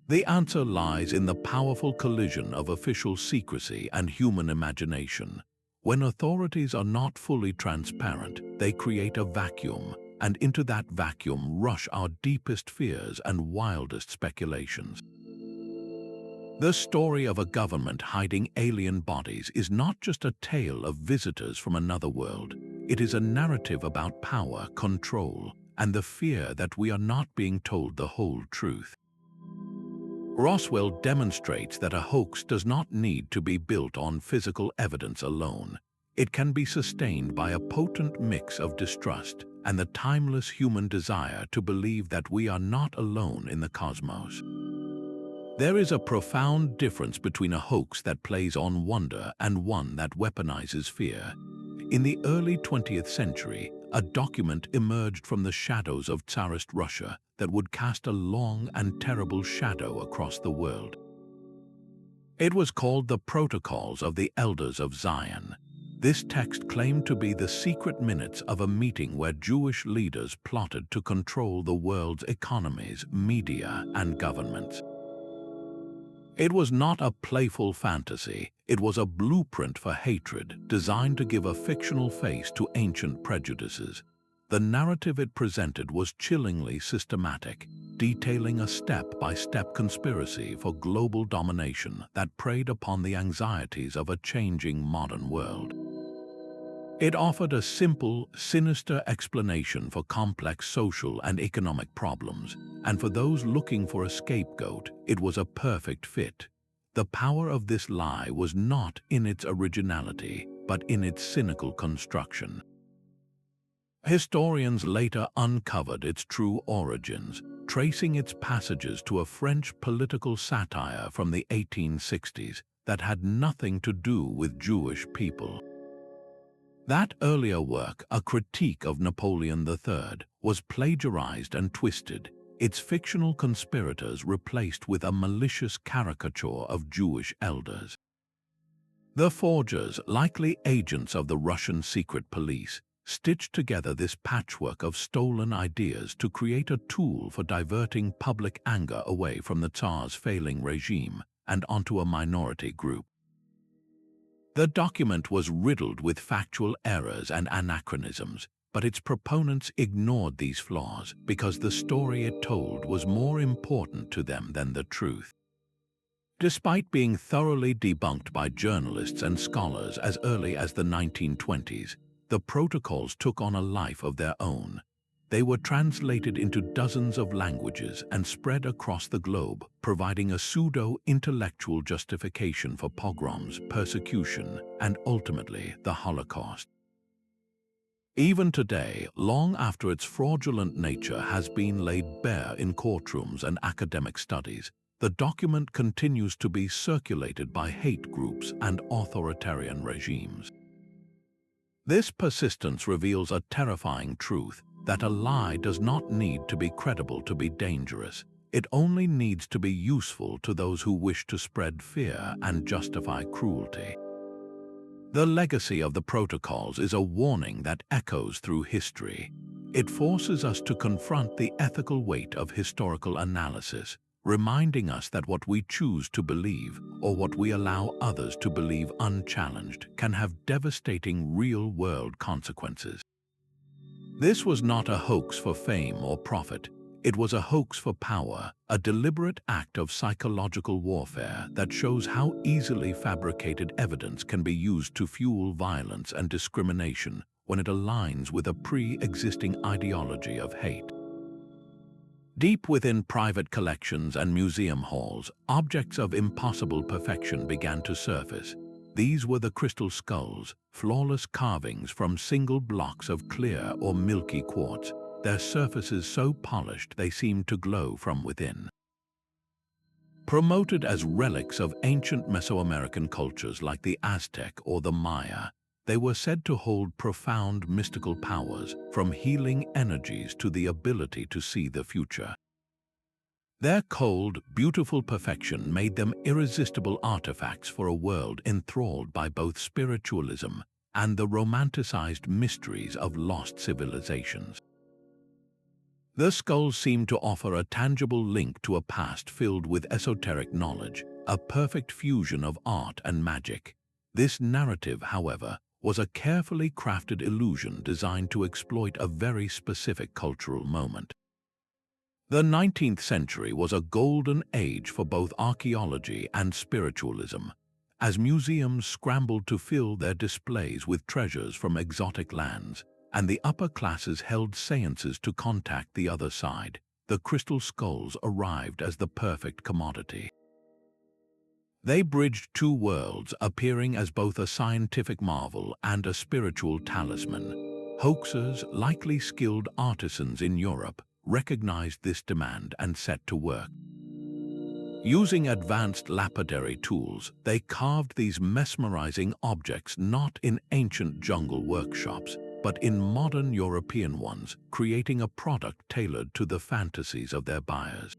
The answer lies in the powerful collision of official secrecy and human imagination. When authorities are not fully transparent, they create a vacuum, and into that vacuum rush our deepest fears and wildest speculations. The story of a government hiding alien bodies is not just a tale of visitors from another world. It is a narrative about power, control, and the fear that we are not being told the whole truth. Roswell demonstrates that a hoax does not need to be built on physical evidence alone. It can be sustained by a potent mix of distrust and the timeless human desire to believe that we are not alone in the cosmos. There is a profound difference between a hoax that plays on wonder and one that weaponizes fear. In the early 20th century, a document emerged from the shadows of Tsarist Russia that would cast a long and terrible shadow across the world. It was called the Protocols of the Elders of Zion. This text claimed to be the secret minutes of a meeting where Jewish leaders plotted to control the world's economies, media, and governments. It was not a playful fantasy, it was a blueprint for hatred designed to give a fictional face to ancient prejudices. The narrative it presented was chillingly systematic, detailing a step-by-step conspiracy for global domination that preyed upon the anxieties of a changing modern world. It offered a simple, sinister explanation for complex social and economic problems, and for those looking for a scapegoat, it was a perfect fit. The power of this lie was not in its originality, but in its cynical construction. Historians later uncovered its true origins, tracing its passages to a French political satire from the 1860s that had nothing to do with Jewish people. That earlier work, A Critique of Napoleon III, was plagiarized and twisted, its fictional conspirators replaced with a malicious caricature of Jewish elders. The forgers, likely agents of the Russian secret police, stitched together this patchwork of stolen ideas to create a tool for diverting public anger away from the Tsar's failing regime and onto a minority group. The document was riddled with factual errors and anachronisms, but its proponents ignored these flaws because the story it told was more important to them than the truth. Despite being thoroughly debunked by journalists and scholars as early as the 1920s, the protocols took on a life of their own. They were translated into dozens of languages and spread across the globe, providing a pseudo-intellectual justification for pogroms, persecution, and ultimately the Holocaust. Even today, long after its fraudulent nature has been laid bare in courtrooms and academic studies, the document continues to be circulated by hate groups and authoritarian regimes. This persistence reveals a terrifying truth: that a lie does not need to be credible to be dangerous. It only needs to be useful to those who wish to spread fear and justify cruelty. The legacy of the protocols is a warning that echoes through history. It forces us to confront the ethical weight of historical analysis, reminding us that what we choose to believe or what we allow others to believe unchallenged can have devastating real-world consequences. This was not a hoax for fame or profit. It was a hoax for power, a deliberate act of psychological warfare that shows how easily fabricated evidence can be used to fuel violence and discrimination when it aligns with a pre-existing ideology of hate. Deep within private collections and museum halls, objects of impossible perfection began to surface. These were the crystal skulls, flawless carvings from single blocks of clear or milky quartz, their surfaces so polished they seemed to glow from within. Promoted as relics of ancient Mesoamerican cultures like the Aztec or the Maya, they were said to hold profound mystical powers, from healing energies to the ability to see the future. Their cold, beautiful perfection made them irresistible artifacts for a world enthralled by both spiritualism and the romanticized mysteries of lost civilizations. The skulls seemed to offer a tangible link to a past filled with esoteric knowledge, a perfect fusion of art and magic. This narrative, however, was a carefully crafted illusion designed to exploit a very specific cultural moment. The 19th century was a golden age for both archaeology and spiritualism, as museums scrambled to fill their displays with treasures from exotic lands, and the upper classes held seances to contact the other side. The crystal skulls arrived as the perfect commodity. They bridged two worlds, appearing as both a scientific marvel and a spiritual talisman. Hoaxers, likely skilled artisans in Europe, recognized this demand and set to work. Using advanced lapidary tools, they carved these mesmerizing objects not in ancient jungle workshops, but in modern European ones, creating a product tailored to the fantasies of their buyers.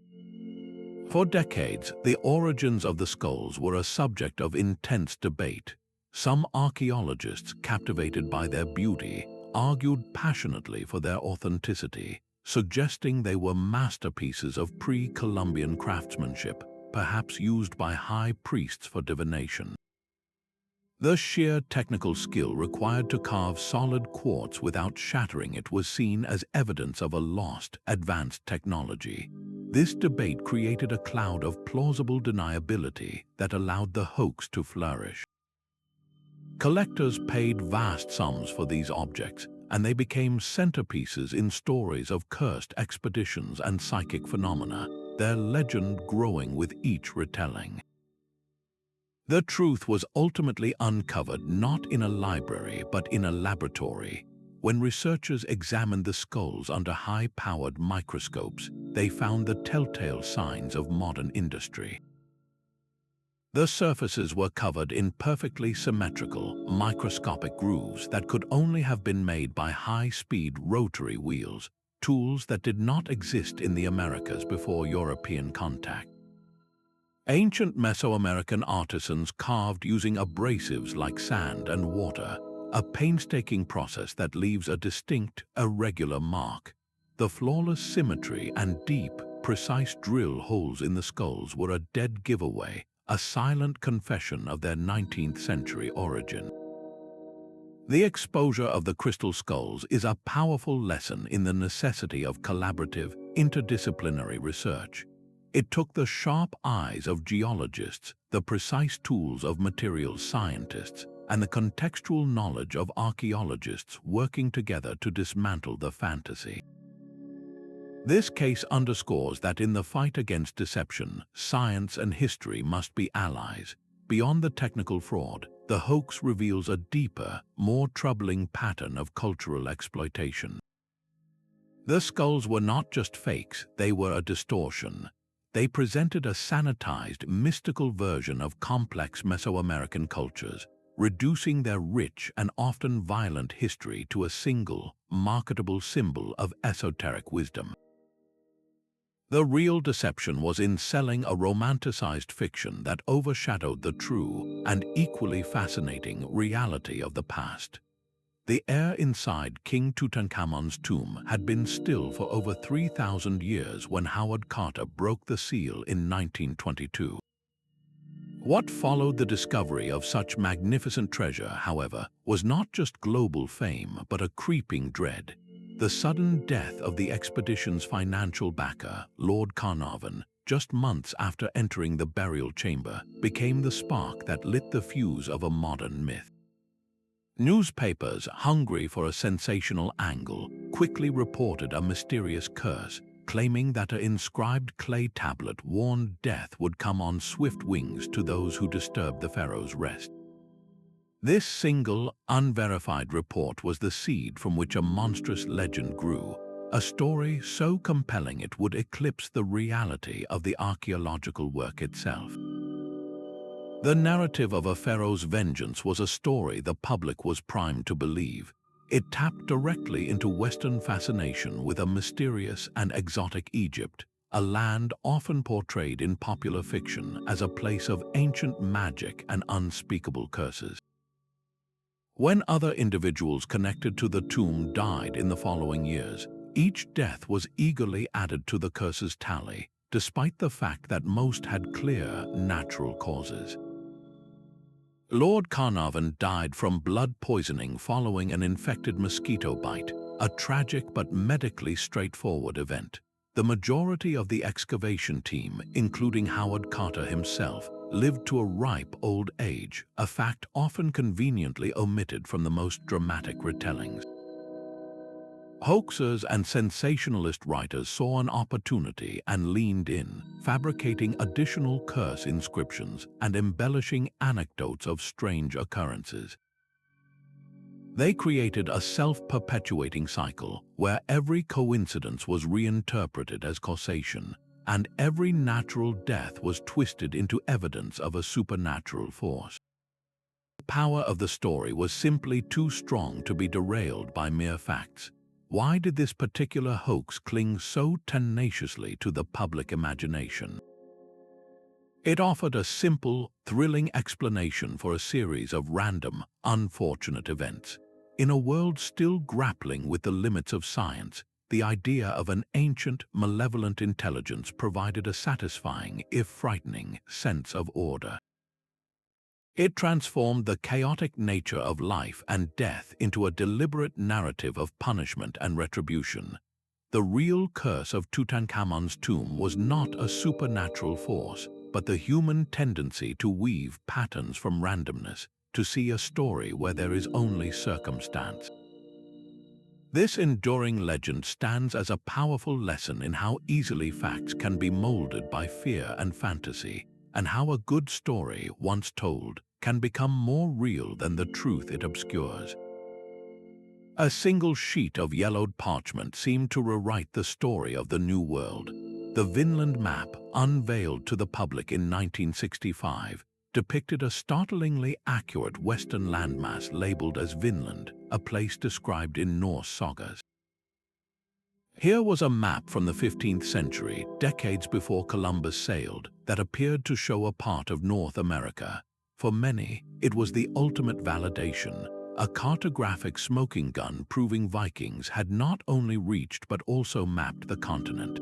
For decades, the origins of the skulls were a subject of intense debate. Some archaeologists, captivated by their beauty, argued passionately for their authenticity, suggesting they were masterpieces of pre-Columbian craftsmanship, perhaps used by high priests for divination. The sheer technical skill required to carve solid quartz without shattering it was seen as evidence of a lost, advanced technology. This debate created a cloud of plausible deniability that allowed the hoax to flourish. Collectors paid vast sums for these objects, and they became centerpieces in stories of cursed expeditions and psychic phenomena, their legend growing with each retelling. The truth was ultimately uncovered not in a library but in a laboratory. When researchers examined the skulls under high-powered microscopes, they found the telltale signs of modern industry. The surfaces were covered in perfectly symmetrical, microscopic grooves that could only have been made by high-speed rotary wheels, tools that did not exist in the Americas before European contact. Ancient Mesoamerican artisans carved using abrasives like sand and water, a painstaking process that leaves a distinct, irregular mark. The flawless symmetry and deep, precise drill holes in the skulls were a dead giveaway, a silent confession of their 19th century origin. The exposure of the crystal skulls is a powerful lesson in the necessity of collaborative, interdisciplinary research. It took the sharp eyes of geologists, the precise tools of materials scientists, and the contextual knowledge of archaeologists working together to dismantle the fantasy. This case underscores that in the fight against deception, science and history must be allies. Beyond the technical fraud, the hoax reveals a deeper, more troubling pattern of cultural exploitation. The skulls were not just fakes, they were a distortion. They presented a sanitized, mystical version of complex Mesoamerican cultures, reducing their rich and often violent history to a single, marketable symbol of esoteric wisdom. The real deception was in selling a romanticized fiction that overshadowed the true and equally fascinating reality of the past. The air inside King Tutankhamun's tomb had been still for over 3,000 years when Howard Carter broke the seal in 1922. What followed the discovery of such magnificent treasure, however, was not just global fame but a creeping dread. The sudden death of the expedition's financial backer, Lord Carnarvon, just months after entering the burial chamber, became the spark that lit the fuse of a modern myth. Newspapers, hungry for a sensational angle, quickly reported a mysterious curse, claiming that an inscribed clay tablet warned death would come on swift wings to those who disturbed the pharaoh's rest. This single, unverified report was the seed from which a monstrous legend grew, a story so compelling it would eclipse the reality of the archaeological work itself. The narrative of a pharaoh's vengeance was a story the public was primed to believe. It tapped directly into Western fascination with a mysterious and exotic Egypt, a land often portrayed in popular fiction as a place of ancient magic and unspeakable curses. When other individuals connected to the tomb died in the following years, each death was eagerly added to the curse's tally, despite the fact that most had clear, natural causes. Lord Carnarvon died from blood poisoning following an infected mosquito bite, a tragic but medically straightforward event. The majority of the excavation team, including Howard Carter himself, lived to a ripe old age, a fact often conveniently omitted from the most dramatic retellings. Hoaxers and sensationalist writers saw an opportunity and leaned in, fabricating additional curse inscriptions and embellishing anecdotes of strange occurrences. They created a self-perpetuating cycle where every coincidence was reinterpreted as causation, and every natural death was twisted into evidence of a supernatural force. The power of the story was simply too strong to be derailed by mere facts. Why did this particular hoax cling so tenaciously to the public imagination? It offered a simple, thrilling explanation for a series of random, unfortunate events. In a world still grappling with the limits of science, the idea of an ancient, malevolent intelligence provided a satisfying, if frightening, sense of order. It transformed the chaotic nature of life and death into a deliberate narrative of punishment and retribution. The real curse of Tutankhamun's tomb was not a supernatural force, but the human tendency to weave patterns from randomness, to see a story where there is only circumstance. This enduring legend stands as a powerful lesson in how easily facts can be molded by fear and fantasy, and how a good story, once told, can become more real than the truth it obscures. A single sheet of yellowed parchment seemed to rewrite the story of the New World. The Vinland Map, unveiled to the public in 1965, depicted a startlingly accurate Western landmass labeled as Vinland, a place described in Norse sagas. Here was a map from the 15th century, decades before Columbus sailed, that appeared to show a part of North America. For many, it was the ultimate validation, a cartographic smoking gun proving Vikings had not only reached but also mapped the continent.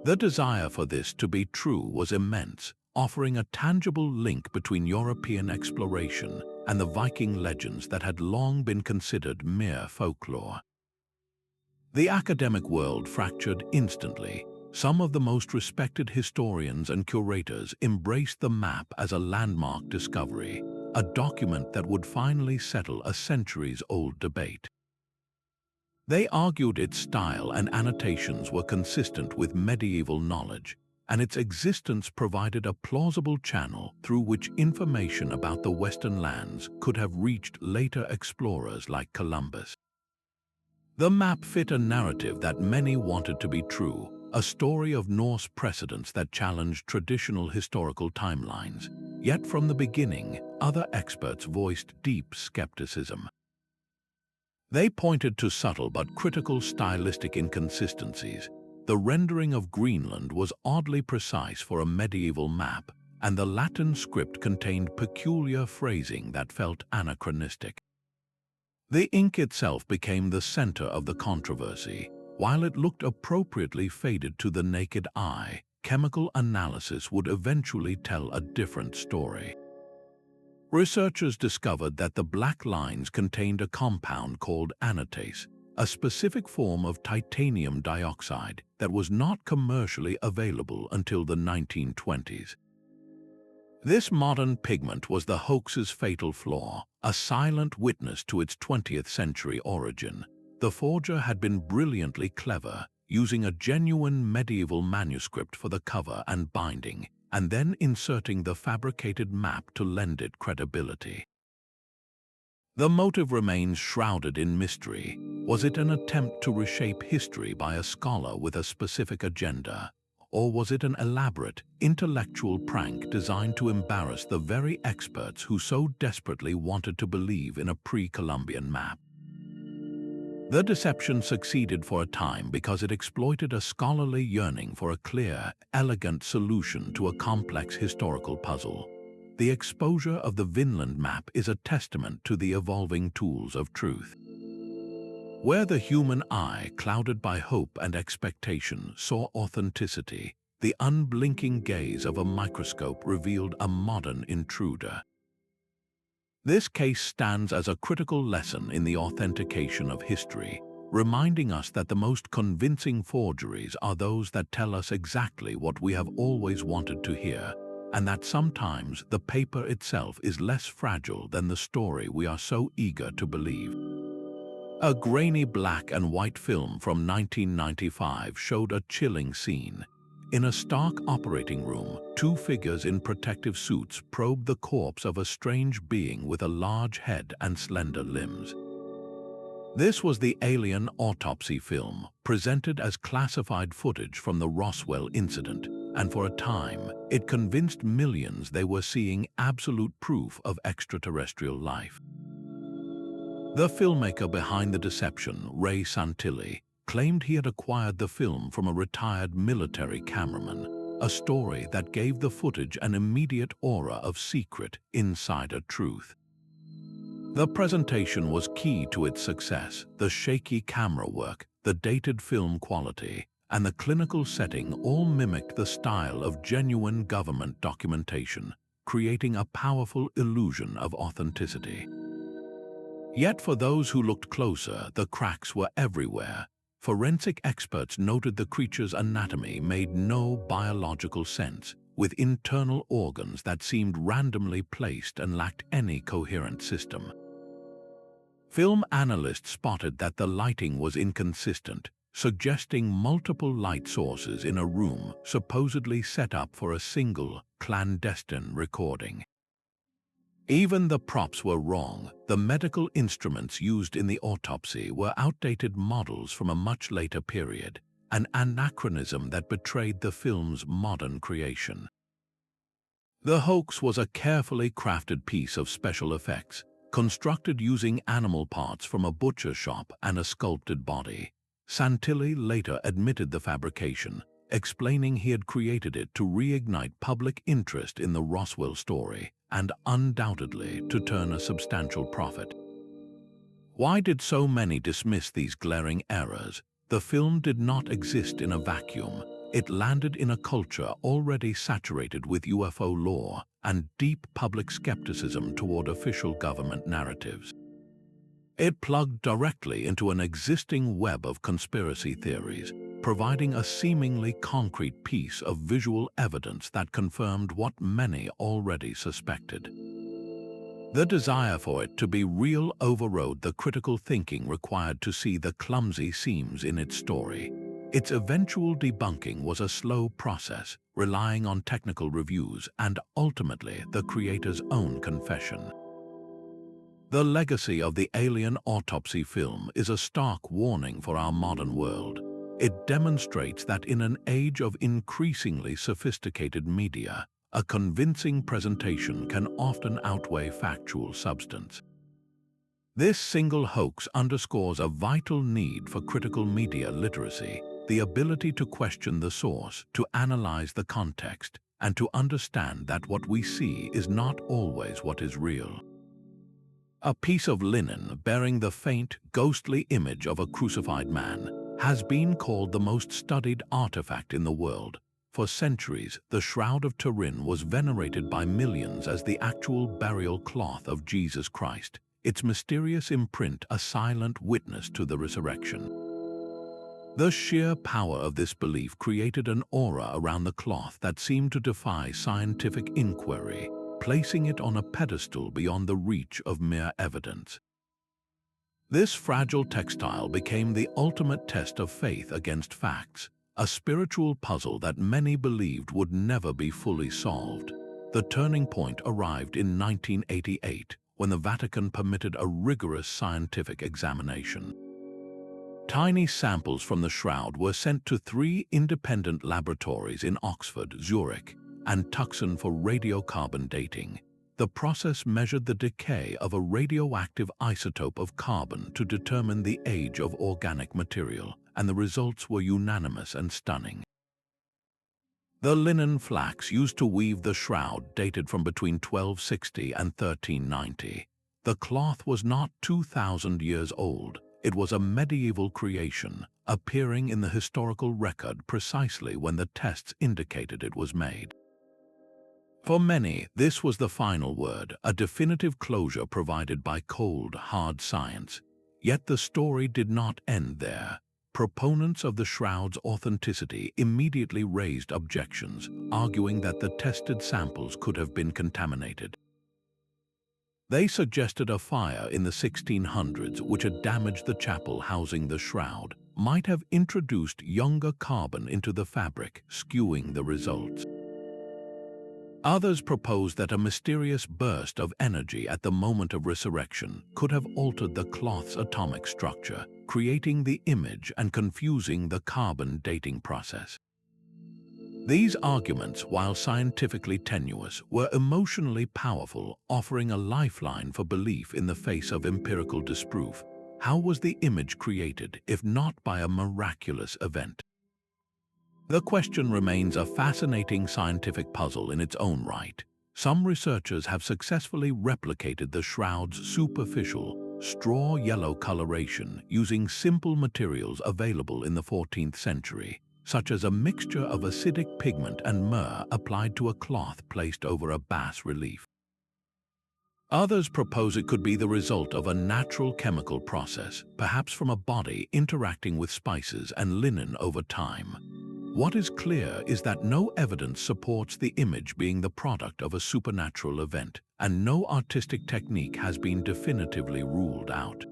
The desire for this to be true was immense, offering a tangible link between European exploration and the Viking legends that had long been considered mere folklore. The academic world fractured instantly. Some of the most respected historians and curators embraced the map as a landmark discovery, a document that would finally settle a centuries-old debate. They argued its style and annotations were consistent with medieval knowledge, and its existence provided a plausible channel through which information about the Western lands could have reached later explorers like Columbus. The map fit a narrative that many wanted to be true, a story of Norse precedents that challenged traditional historical timelines. Yet from the beginning, other experts voiced deep skepticism. They pointed to subtle but critical stylistic inconsistencies. The rendering of Greenland was oddly precise for a medieval map, and the Latin script contained peculiar phrasing that felt anachronistic. The ink itself became the center of the controversy. While it looked appropriately faded to the naked eye, chemical analysis would eventually tell a different story. Researchers discovered that the black lines contained a compound called anatase, a specific form of titanium dioxide that was not commercially available until the 1920s. This modern pigment was the hoax's fatal flaw, a silent witness to its 20th century origin. The forger had been brilliantly clever, using a genuine medieval manuscript for the cover and binding, and then inserting the fabricated map to lend it credibility. The motive remains shrouded in mystery. Was it an attempt to reshape history by a scholar with a specific agenda? Or was it an elaborate, intellectual prank designed to embarrass the very experts who so desperately wanted to believe in a pre-Columbian map? The deception succeeded for a time because it exploited a scholarly yearning for a clear, elegant solution to a complex historical puzzle. The exposure of the Vinland map is a testament to the evolving tools of truth. Where the human eye, clouded by hope and expectation, saw authenticity, the unblinking gaze of a microscope revealed a modern intruder. This case stands as a critical lesson in the authentication of history, reminding us that the most convincing forgeries are those that tell us exactly what we have always wanted to hear, and that sometimes the paper itself is less fragile than the story we are so eager to believe. A grainy black and white film from 1995 showed a chilling scene. In a stark operating room, two figures in protective suits probed the corpse of a strange being with a large head and slender limbs. This was the alien autopsy film, presented as classified footage from the Roswell incident, and for a time, it convinced millions they were seeing absolute proof of extraterrestrial life. The filmmaker behind the deception, Ray Santilli, claimed he had acquired the film from a retired military cameraman, a story that gave the footage an immediate aura of secret, insider truth. The presentation was key to its success. The shaky camera work, the dated film quality, and the clinical setting all mimicked the style of genuine government documentation, creating a powerful illusion of authenticity. Yet for those who looked closer, the cracks were everywhere. Forensic experts noted the creature's anatomy made no biological sense, with internal organs that seemed randomly placed and lacked any coherent system. Film analysts spotted that the lighting was inconsistent, suggesting multiple light sources in a room supposedly set up for a single, clandestine recording. Even the props were wrong. The medical instruments used in the autopsy were outdated models from a much later period, an anachronism that betrayed the film's modern creation. The hoax was a carefully crafted piece of special effects, constructed using animal parts from a butcher shop and a sculpted body. Santilli later admitted the fabrication, explaining he had created it to reignite public interest in the Roswell story and undoubtedly to turn a substantial profit. Why did so many dismiss these glaring errors? The film did not exist in a vacuum. It landed in a culture already saturated with UFO lore and deep public skepticism toward official government narratives. It plugged directly into an existing web of conspiracy theories, providing a seemingly concrete piece of visual evidence that confirmed what many already suspected. The desire for it to be real overrode the critical thinking required to see the clumsy seams in its story. Its eventual debunking was a slow process, relying on technical reviews and ultimately the creator's own confession. The legacy of the alien autopsy film is a stark warning for our modern world. It demonstrates that in an age of increasingly sophisticated media, a convincing presentation can often outweigh factual substance. This single hoax underscores a vital need for critical media literacy, the ability to question the source, to analyze the context, and to understand that what we see is not always what is real. A piece of linen bearing the faint, ghostly image of a crucified man has been called the most studied artifact in the world. For centuries, the Shroud of Turin was venerated by millions as the actual burial cloth of Jesus Christ, its mysterious imprint a silent witness to the resurrection. The sheer power of this belief created an aura around the cloth that seemed to defy scientific inquiry, placing it on a pedestal beyond the reach of mere evidence. This fragile textile became the ultimate test of faith against facts, a spiritual puzzle that many believed would never be fully solved. The turning point arrived in 1988, when the Vatican permitted a rigorous scientific examination. Tiny samples from the shroud were sent to 3 independent laboratories in Oxford, Zurich, and Tucson for radiocarbon dating. The process measured the decay of a radioactive isotope of carbon to determine the age of organic material, and the results were unanimous and stunning. The linen flax used to weave the shroud dated from between 1260 and 1390. The cloth was not 2,000 years old. It was a medieval creation, appearing in the historical record precisely when the tests indicated it was made. For many, this was the final word, a definitive closure provided by cold, hard science. Yet the story did not end there. Proponents of the shroud's authenticity immediately raised objections, arguing that the tested samples could have been contaminated. They suggested a fire in the 1600s, which had damaged the chapel housing the shroud, might have introduced younger carbon into the fabric, skewing the results. Others proposed that a mysterious burst of energy at the moment of resurrection could have altered the cloth's atomic structure, creating the image and confusing the carbon dating process. These arguments, while scientifically tenuous, were emotionally powerful, offering a lifeline for belief in the face of empirical disproof. How was the image created, if not by a miraculous event? The question remains a fascinating scientific puzzle in its own right. Some researchers have successfully replicated the shroud's superficial, straw yellow coloration using simple materials available in the 14th century. Such as a mixture of acidic pigment and myrrh applied to a cloth placed over a bas relief. Others propose it could be the result of a natural chemical process, perhaps from a body interacting with spices and linen over time. What is clear is that no evidence supports the image being the product of a supernatural event, and no artistic technique has been definitively ruled out.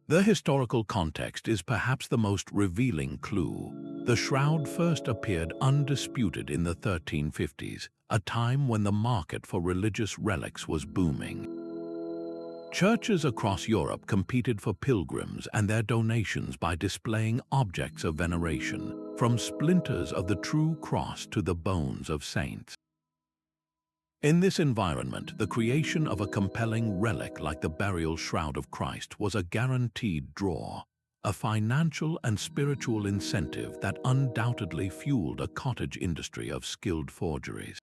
The historical context is perhaps the most revealing clue. The shroud first appeared undisputed in the 1350s, a time when the market for religious relics was booming. Churches across Europe competed for pilgrims and their donations by displaying objects of veneration, from splinters of the true cross to the bones of saints. In this environment, the creation of a compelling relic like the burial shroud of Christ was a guaranteed draw, a financial and spiritual incentive that undoubtedly fueled a cottage industry of skilled forgeries.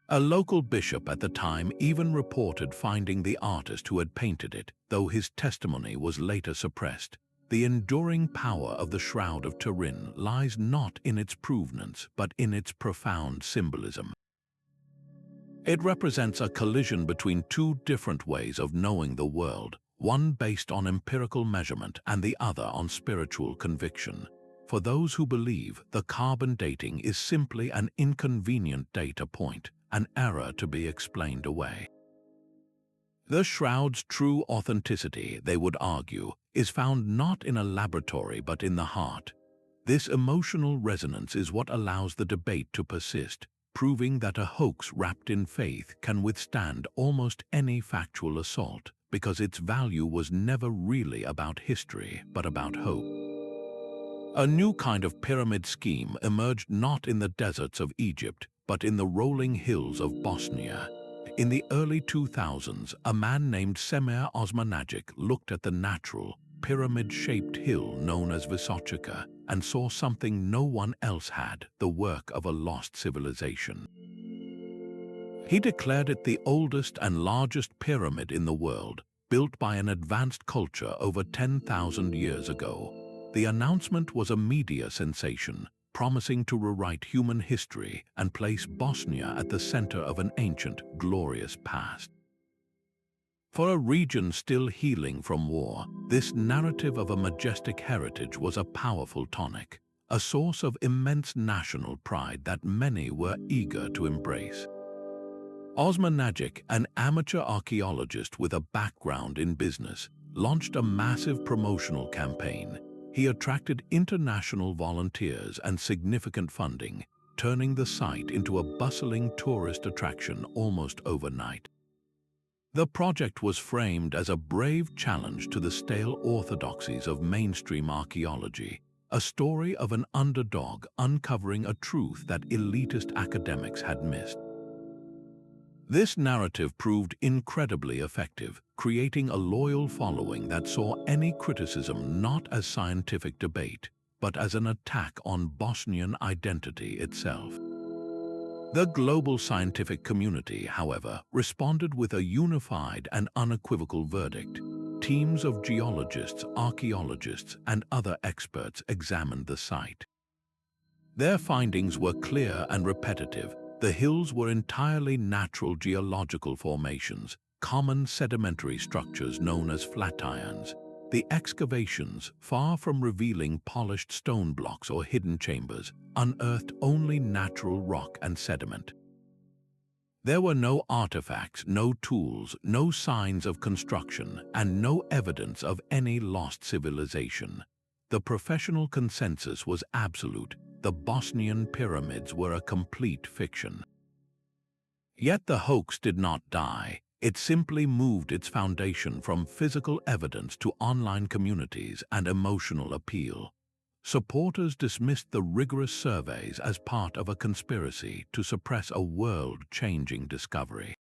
A local bishop at the time even reported finding the artist who had painted it, though his testimony was later suppressed. The enduring power of the Shroud of Turin lies not in its provenance, but in its profound symbolism. It represents a collision between 2 different ways of knowing the world, one based on empirical measurement and the other on spiritual conviction. For those who believe, the carbon dating is simply an inconvenient data point, an error to be explained away. The shroud's true authenticity, they would argue, is found not in a laboratory but in the heart. This emotional resonance is what allows the debate to persist, proving that a hoax wrapped in faith can withstand almost any factual assault, because its value was never really about history, but about hope. A new kind of pyramid scheme emerged not in the deserts of Egypt, but in the rolling hills of Bosnia. In the early 2000s, a man named Semir Osmanagic looked at the natural, pyramid-shaped hill known as Visochika and saw something no one else had, the work of a lost civilization. He declared it the oldest and largest pyramid in the world, built by an advanced culture over 10,000 years ago. The announcement was a media sensation, promising to rewrite human history and place Bosnia at the center of an ancient, glorious past. For a region still healing from war, this narrative of a majestic heritage was a powerful tonic, a source of immense national pride that many were eager to embrace. Osman Nagic, an amateur archaeologist with a background in business, launched a massive promotional campaign. He attracted international volunteers and significant funding, turning the site into a bustling tourist attraction almost overnight. The project was framed as a brave challenge to the stale orthodoxies of mainstream archaeology, a story of an underdog uncovering a truth that elitist academics had missed. This narrative proved incredibly effective, creating a loyal following that saw any criticism not as scientific debate, but as an attack on Bosnian identity itself. The global scientific community, however, responded with a unified and unequivocal verdict. Teams of geologists, archaeologists, and other experts examined the site. Their findings were clear and repetitive. The hills were entirely natural geological formations, common sedimentary structures known as flatirons. The excavations, far from revealing polished stone blocks or hidden chambers, unearthed only natural rock and sediment. There were no artifacts, no tools, no signs of construction, and no evidence of any lost civilization. The professional consensus was absolute. The Bosnian pyramids were a complete fiction. Yet the hoax did not die. It simply moved its foundation from physical evidence to online communities and emotional appeal. Supporters dismissed the rigorous surveys as part of a conspiracy to suppress a world-changing discovery.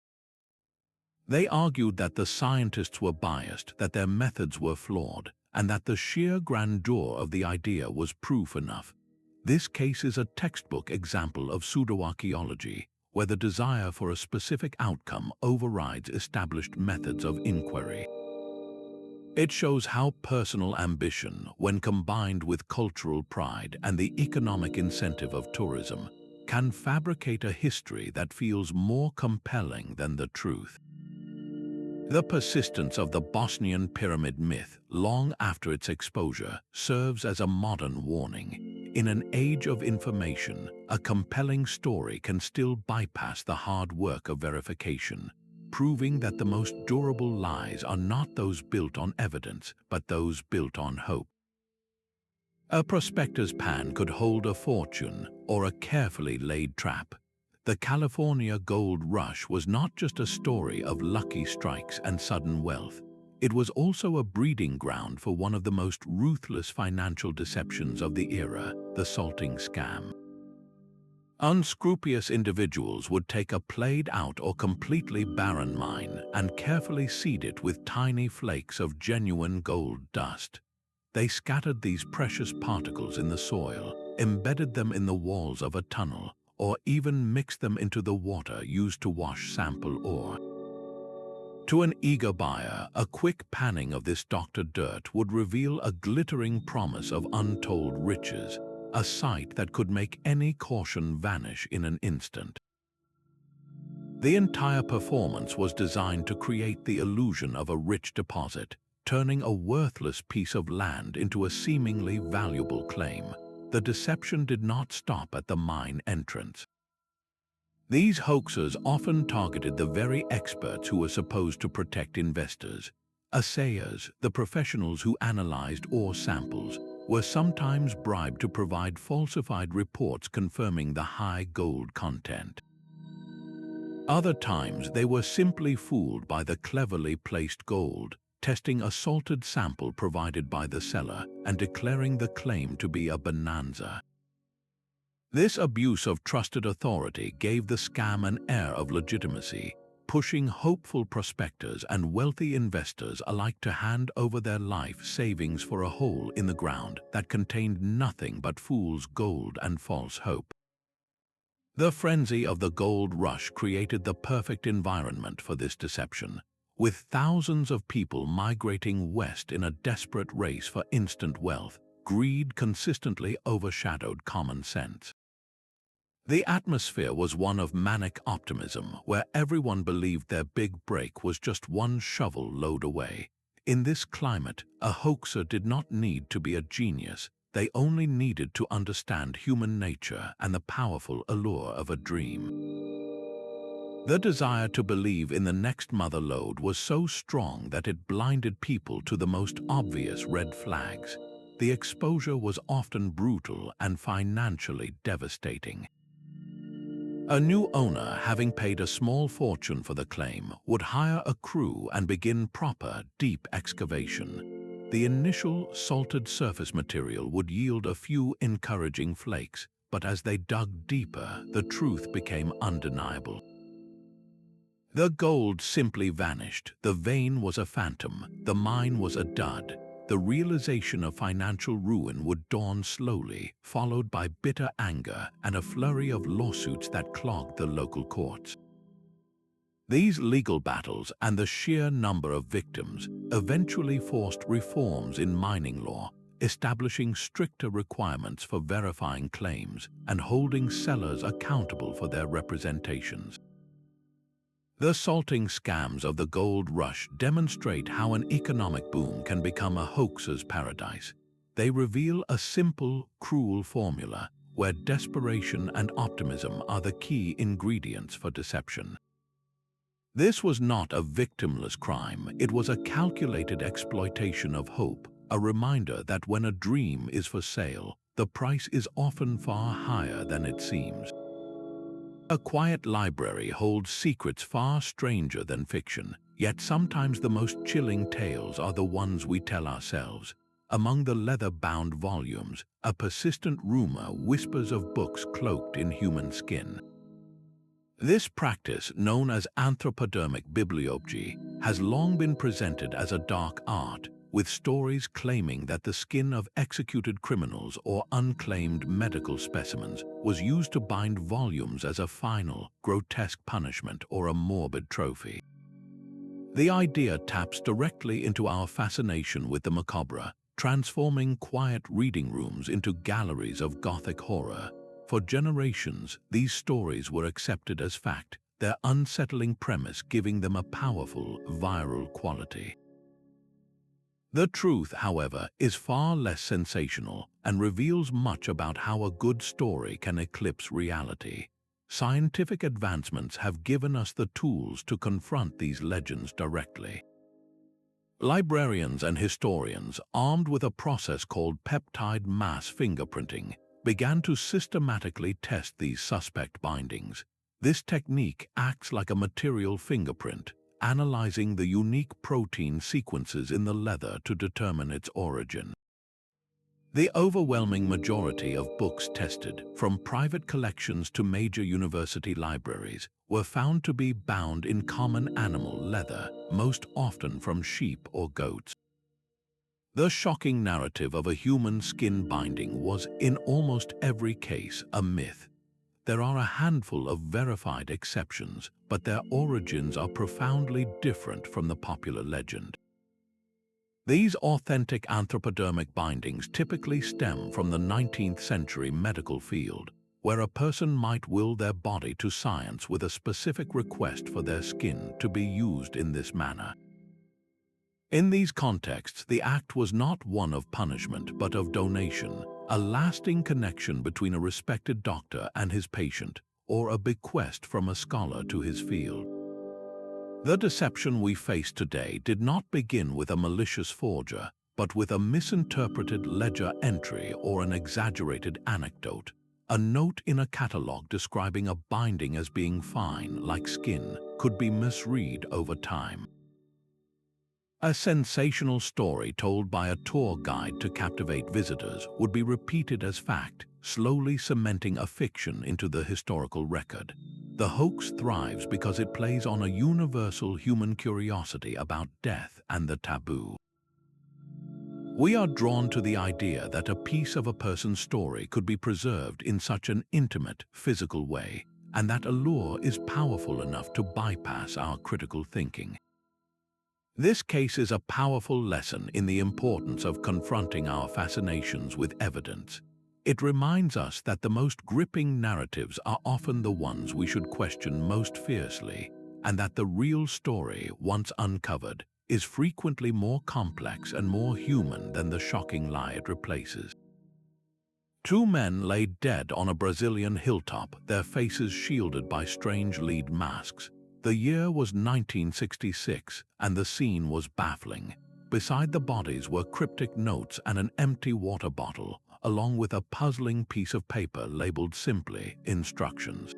They argued that the scientists were biased, that their methods were flawed, and that the sheer grandeur of the idea was proof enough. This case is a textbook example of pseudo-archaeology, where the desire for a specific outcome overrides established methods of inquiry. It shows how personal ambition, when combined with cultural pride and the economic incentive of tourism, can fabricate a history that feels more compelling than the truth. The persistence of the Bosnian pyramid myth, long after its exposure, serves as a modern warning. In an age of information, a compelling story can still bypass the hard work of verification, proving that the most durable lies are not those built on evidence, but those built on hope. A prospector's pan could hold a fortune or a carefully laid trap. The California gold rush was not just a story of lucky strikes and sudden wealth. It was also a breeding ground for one of the most ruthless financial deceptions of the era, the salting scam. Unscrupulous individuals would take a played-out or completely barren mine and carefully seed it with tiny flakes of genuine gold dust. They scattered these precious particles in the soil, embedded them in the walls of a tunnel, or even mixed them into the water used to wash sample ore. To an eager buyer, a quick panning of this doctored dirt would reveal a glittering promise of untold riches, a sight that could make any caution vanish in an instant. The entire performance was designed to create the illusion of a rich deposit, turning a worthless piece of land into a seemingly valuable claim. The deception did not stop at the mine entrance. These hoaxers often targeted the very experts who were supposed to protect investors. Assayers, the professionals who analyzed ore samples, were sometimes bribed to provide falsified reports confirming the high gold content. Other times they were simply fooled by the cleverly placed gold, testing a salted sample provided by the seller and declaring the claim to be a bonanza. This abuse of trusted authority gave the scam an air of legitimacy, pushing hopeful prospectors and wealthy investors alike to hand over their life savings for a hole in the ground that contained nothing but fool's gold and false hope. The frenzy of the gold rush created the perfect environment for this deception, with thousands of people migrating west in a desperate race for instant wealth. Greed consistently overshadowed common sense. The atmosphere was one of manic optimism, where everyone believed their big break was just one shovel load away. In this climate, a hoaxer did not need to be a genius. They only needed to understand human nature and the powerful allure of a dream. The desire to believe in the next mother lode was so strong that it blinded people to the most obvious red flags. The exposure was often brutal and financially devastating. A new owner, having paid a small fortune for the claim, would hire a crew and begin proper, deep excavation. The initial salted surface material would yield a few encouraging flakes, but as they dug deeper, the truth became undeniable. The gold simply vanished. The vein was a phantom. The mine was a dud. The realization of financial ruin would dawn slowly, followed by bitter anger and a flurry of lawsuits that clogged the local courts. These legal battles and the sheer number of victims eventually forced reforms in mining law, establishing stricter requirements for verifying claims and holding sellers accountable for their representations. The salting scams of the gold rush demonstrate how an economic boom can become a hoaxer's paradise. They reveal a simple, cruel formula where desperation and optimism are the key ingredients for deception. This was not a victimless crime, it was a calculated exploitation of hope, a reminder that when a dream is for sale, the price is often far higher than it seems. A quiet library holds secrets far stranger than fiction, yet sometimes the most chilling tales are the ones we tell ourselves. Among the leather-bound volumes, a persistent rumor whispers of books cloaked in human skin. This practice, known as anthropodermic bibliology, has long been presented as a dark art, with stories claiming that the skin of executed criminals or unclaimed medical specimens was used to bind volumes as a final, grotesque punishment or a morbid trophy. The idea taps directly into our fascination with the macabre, transforming quiet reading rooms into galleries of Gothic horror. For generations, these stories were accepted as fact, their unsettling premise giving them a powerful, viral quality. The truth, however, is far less sensational and reveals much about how a good story can eclipse reality. Scientific advancements have given us the tools to confront these legends directly. Librarians and historians, armed with a process called peptide mass fingerprinting, began to systematically test these suspect bindings. This technique acts like a material fingerprint, analyzing the unique protein sequences in the leather to determine its origin. The overwhelming majority of books tested, from private collections to major university libraries, were found to be bound in common animal leather, most often from sheep or goats. The shocking narrative of a human skin binding was, in almost every case, a myth. There are a handful of verified exceptions, but their origins are profoundly different from the popular legend. These authentic anthropodermic bindings typically stem from the 19th century medical field, where a person might will their body to science with a specific request for their skin to be used in this manner. In these contexts, the act was not one of punishment but of donation, a lasting connection between a respected doctor and his patient, or a bequest from a scholar to his field. The deception we face today did not begin with a malicious forger, but with a misinterpreted ledger entry or an exaggerated anecdote. A note in a catalogue describing a binding as being fine, like skin, could be misread over time. A sensational story told by a tour guide to captivate visitors would be repeated as fact, slowly cementing a fiction into the historical record. The hoax thrives because it plays on a universal human curiosity about death and the taboo. We are drawn to the idea that a piece of a person's story could be preserved in such an intimate, physical way, and that allure is powerful enough to bypass our critical thinking. This case is a powerful lesson in the importance of confronting our fascinations with evidence. It reminds us that the most gripping narratives are often the ones we should question most fiercely, and that the real story, once uncovered, is frequently more complex and more human than the shocking lie it replaces. Two men lay dead on a Brazilian hilltop, their faces shielded by strange lead masks. The year was 1966, and the scene was baffling. Beside the bodies were cryptic notes and an empty water bottle, along with a puzzling piece of paper labeled simply "Instructions."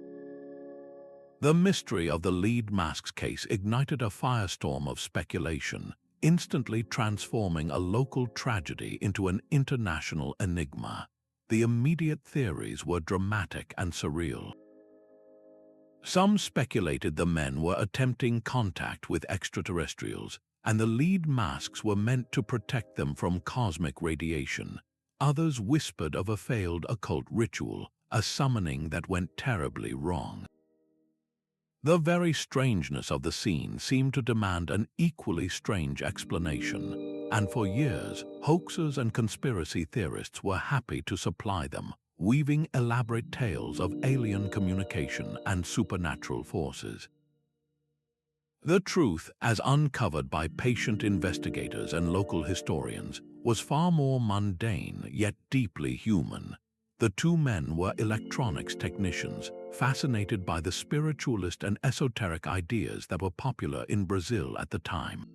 The mystery of the lead masks case ignited a firestorm of speculation, instantly transforming a local tragedy into an international enigma. The immediate theories were dramatic and surreal. Some speculated the men were attempting contact with extraterrestrials, and the lead masks were meant to protect them from cosmic radiation. Others whispered of a failed occult ritual, a summoning that went terribly wrong. The very strangeness of the scene seemed to demand an equally strange explanation, and for years, hoaxers and conspiracy theorists were happy to supply them, weaving elaborate tales of alien communication and supernatural forces. The truth, as uncovered by patient investigators and local historians, was far more mundane yet deeply human. The two men were electronics technicians, fascinated by the spiritualist and esoteric ideas that were popular in Brazil at the time.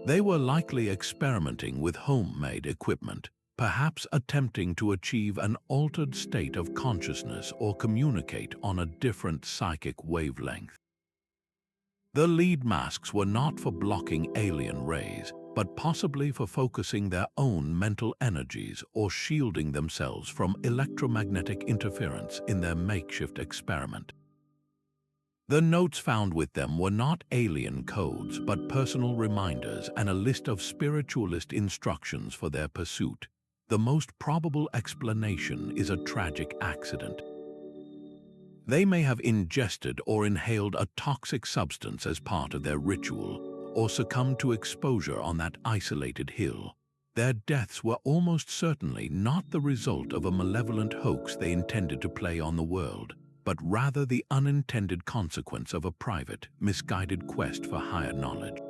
They were likely experimenting with homemade equipment, perhaps attempting to achieve an altered state of consciousness or communicate on a different psychic wavelength. The lead masks were not for blocking alien rays, but possibly for focusing their own mental energies or shielding themselves from electromagnetic interference in their makeshift experiment. The notes found with them were not alien codes, but personal reminders and a list of spiritualist instructions for their pursuit. The most probable explanation is a tragic accident. They may have ingested or inhaled a toxic substance as part of their ritual, or succumbed to exposure on that isolated hill. Their deaths were almost certainly not the result of a malevolent hoax they intended to play on the world, but rather the unintended consequence of a private, misguided quest for higher knowledge.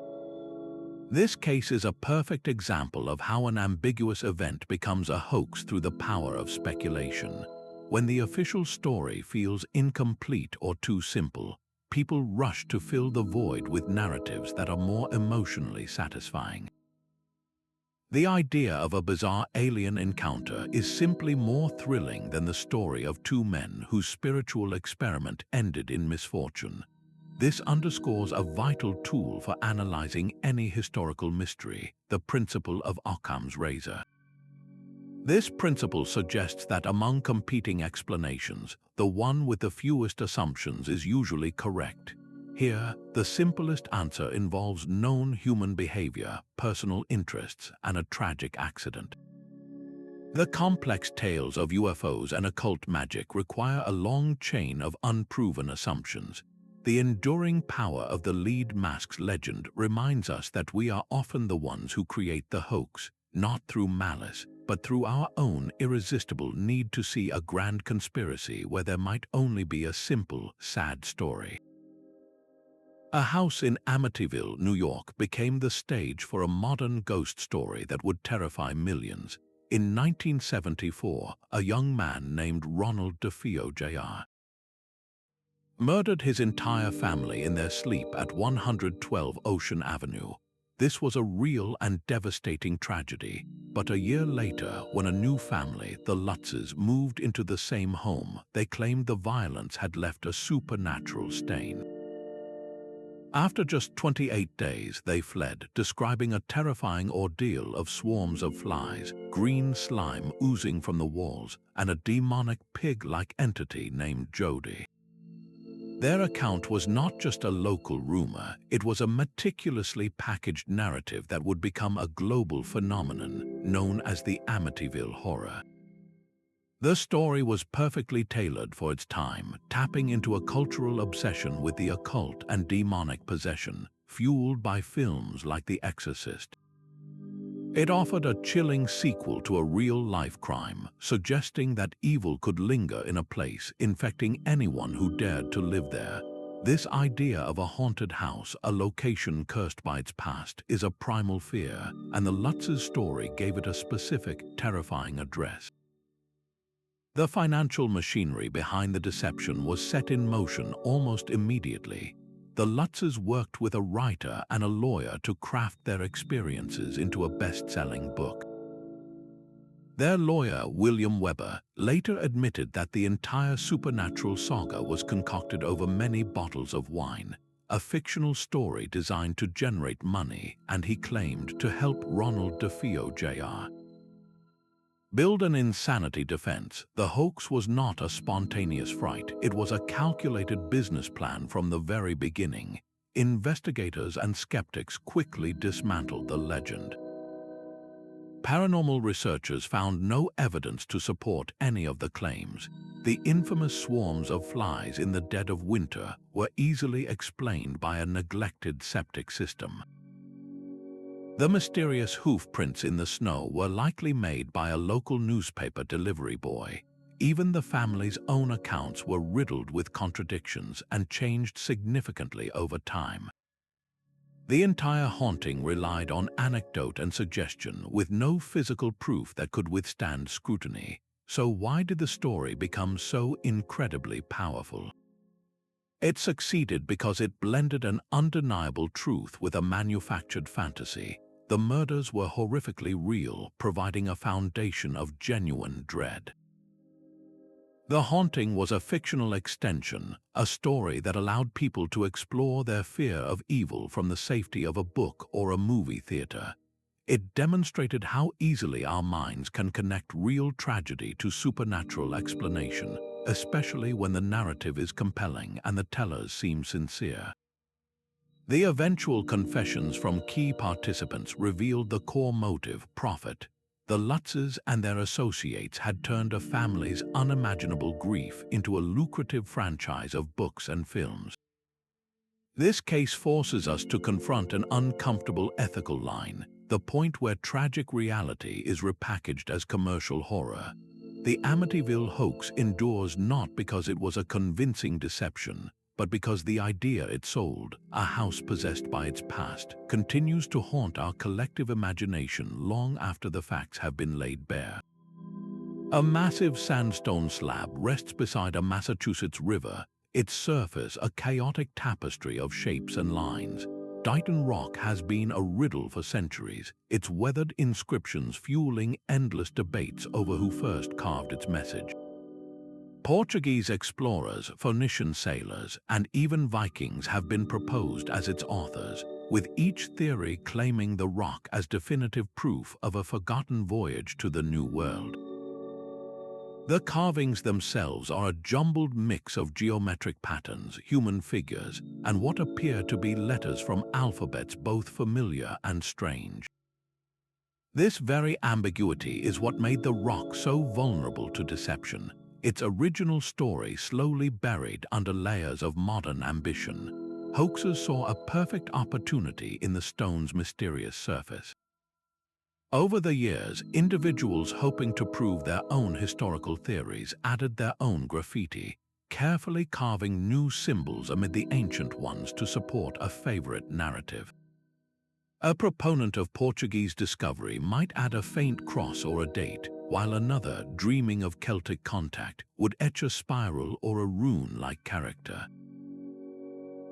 This case is a perfect example of how an ambiguous event becomes a hoax through the power of speculation. When the official story feels incomplete or too simple, people rush to fill the void with narratives that are more emotionally satisfying. The idea of a bizarre alien encounter is simply more thrilling than the story of two men whose spiritual experiment ended in misfortune. This underscores a vital tool for analyzing any historical mystery, the principle of Occam's razor. This principle suggests that among competing explanations, the one with the fewest assumptions is usually correct. Here, the simplest answer involves known human behavior, personal interests, and a tragic accident. The complex tales of UFOs and occult magic require a long chain of unproven assumptions. The enduring power of the lead mask's legend reminds us that we are often the ones who create the hoax, not through malice, but through our own irresistible need to see a grand conspiracy where there might only be a simple, sad story. A house in Amityville, New York, became the stage for a modern ghost story that would terrify millions. In 1974, a young man named Ronald DeFeo Jr. murdered his entire family in their sleep at 112 Ocean Avenue. This was a real and devastating tragedy, but a year later, when a new family, the Lutzes, moved into the same home, they claimed the violence had left a supernatural stain. After just 28 days, they fled, describing a terrifying ordeal of swarms of flies, green slime oozing from the walls, and a demonic pig-like entity named Jody. Their account was not just a local rumor, it was a meticulously packaged narrative that would become a global phenomenon known as the Amityville Horror. The story was perfectly tailored for its time, tapping into a cultural obsession with the occult and demonic possession, fueled by films like The Exorcist. It offered a chilling sequel to a real-life crime, suggesting that evil could linger in a place, infecting anyone who dared to live there. This idea of a haunted house, a location cursed by its past, is a primal fear, and the Lutz's story gave it a specific, terrifying address. The financial machinery behind the deception was set in motion almost immediately. The Lutzes worked with a writer and a lawyer to craft their experiences into a best-selling book. Their lawyer, William Weber, later admitted that the entire supernatural saga was concocted over many bottles of wine, a fictional story designed to generate money, and he claimed to help Ronald DeFeo Jr. build an insanity defense. The hoax was not a spontaneous fright, it was a calculated business plan from the very beginning. Investigators and skeptics quickly dismantled the legend. Paranormal researchers found no evidence to support any of the claims. The infamous swarms of flies in the dead of winter were easily explained by a neglected septic system. The mysterious hoof prints in the snow were likely made by a local newspaper delivery boy. Even the family's own accounts were riddled with contradictions and changed significantly over time. The entire haunting relied on anecdote and suggestion, with no physical proof that could withstand scrutiny. So why did the story become so incredibly powerful? It succeeded because it blended an undeniable truth with a manufactured fantasy. The murders were horrifically real, providing a foundation of genuine dread. The haunting was a fictional extension, a story that allowed people to explore their fear of evil from the safety of a book or a movie theater. It demonstrated how easily our minds can connect real tragedy to supernatural explanation, especially when the narrative is compelling and the tellers seem sincere. The eventual confessions from key participants revealed the core motive: profit. The Lutzes and their associates had turned a family's unimaginable grief into a lucrative franchise of books and films. This case forces us to confront an uncomfortable ethical line, the point where tragic reality is repackaged as commercial horror. The Amityville hoax endures not because it was a convincing deception, but because the idea it sold, a house possessed by its past, continues to haunt our collective imagination long after the facts have been laid bare. A massive sandstone slab rests beside a Massachusetts river, its surface a chaotic tapestry of shapes and lines. Dighton Rock has been a riddle for centuries, its weathered inscriptions fueling endless debates over who first carved its message. Portuguese explorers, Phoenician sailors, and even Vikings have been proposed as its authors, with each theory claiming the rock as definitive proof of a forgotten voyage to the New World. The carvings themselves are a jumbled mix of geometric patterns, human figures, and what appear to be letters from alphabets both familiar and strange. This very ambiguity is what made the rock so vulnerable to deception. Its original story slowly buried under layers of modern ambition. Hoaxes saw a perfect opportunity in the stone's mysterious surface. Over the years, individuals hoping to prove their own historical theories added their own graffiti, carefully carving new symbols amid the ancient ones to support a favorite narrative. A proponent of Portuguese discovery might add a faint cross or a date, while another, dreaming of Celtic contact, would etch a spiral or a rune-like character.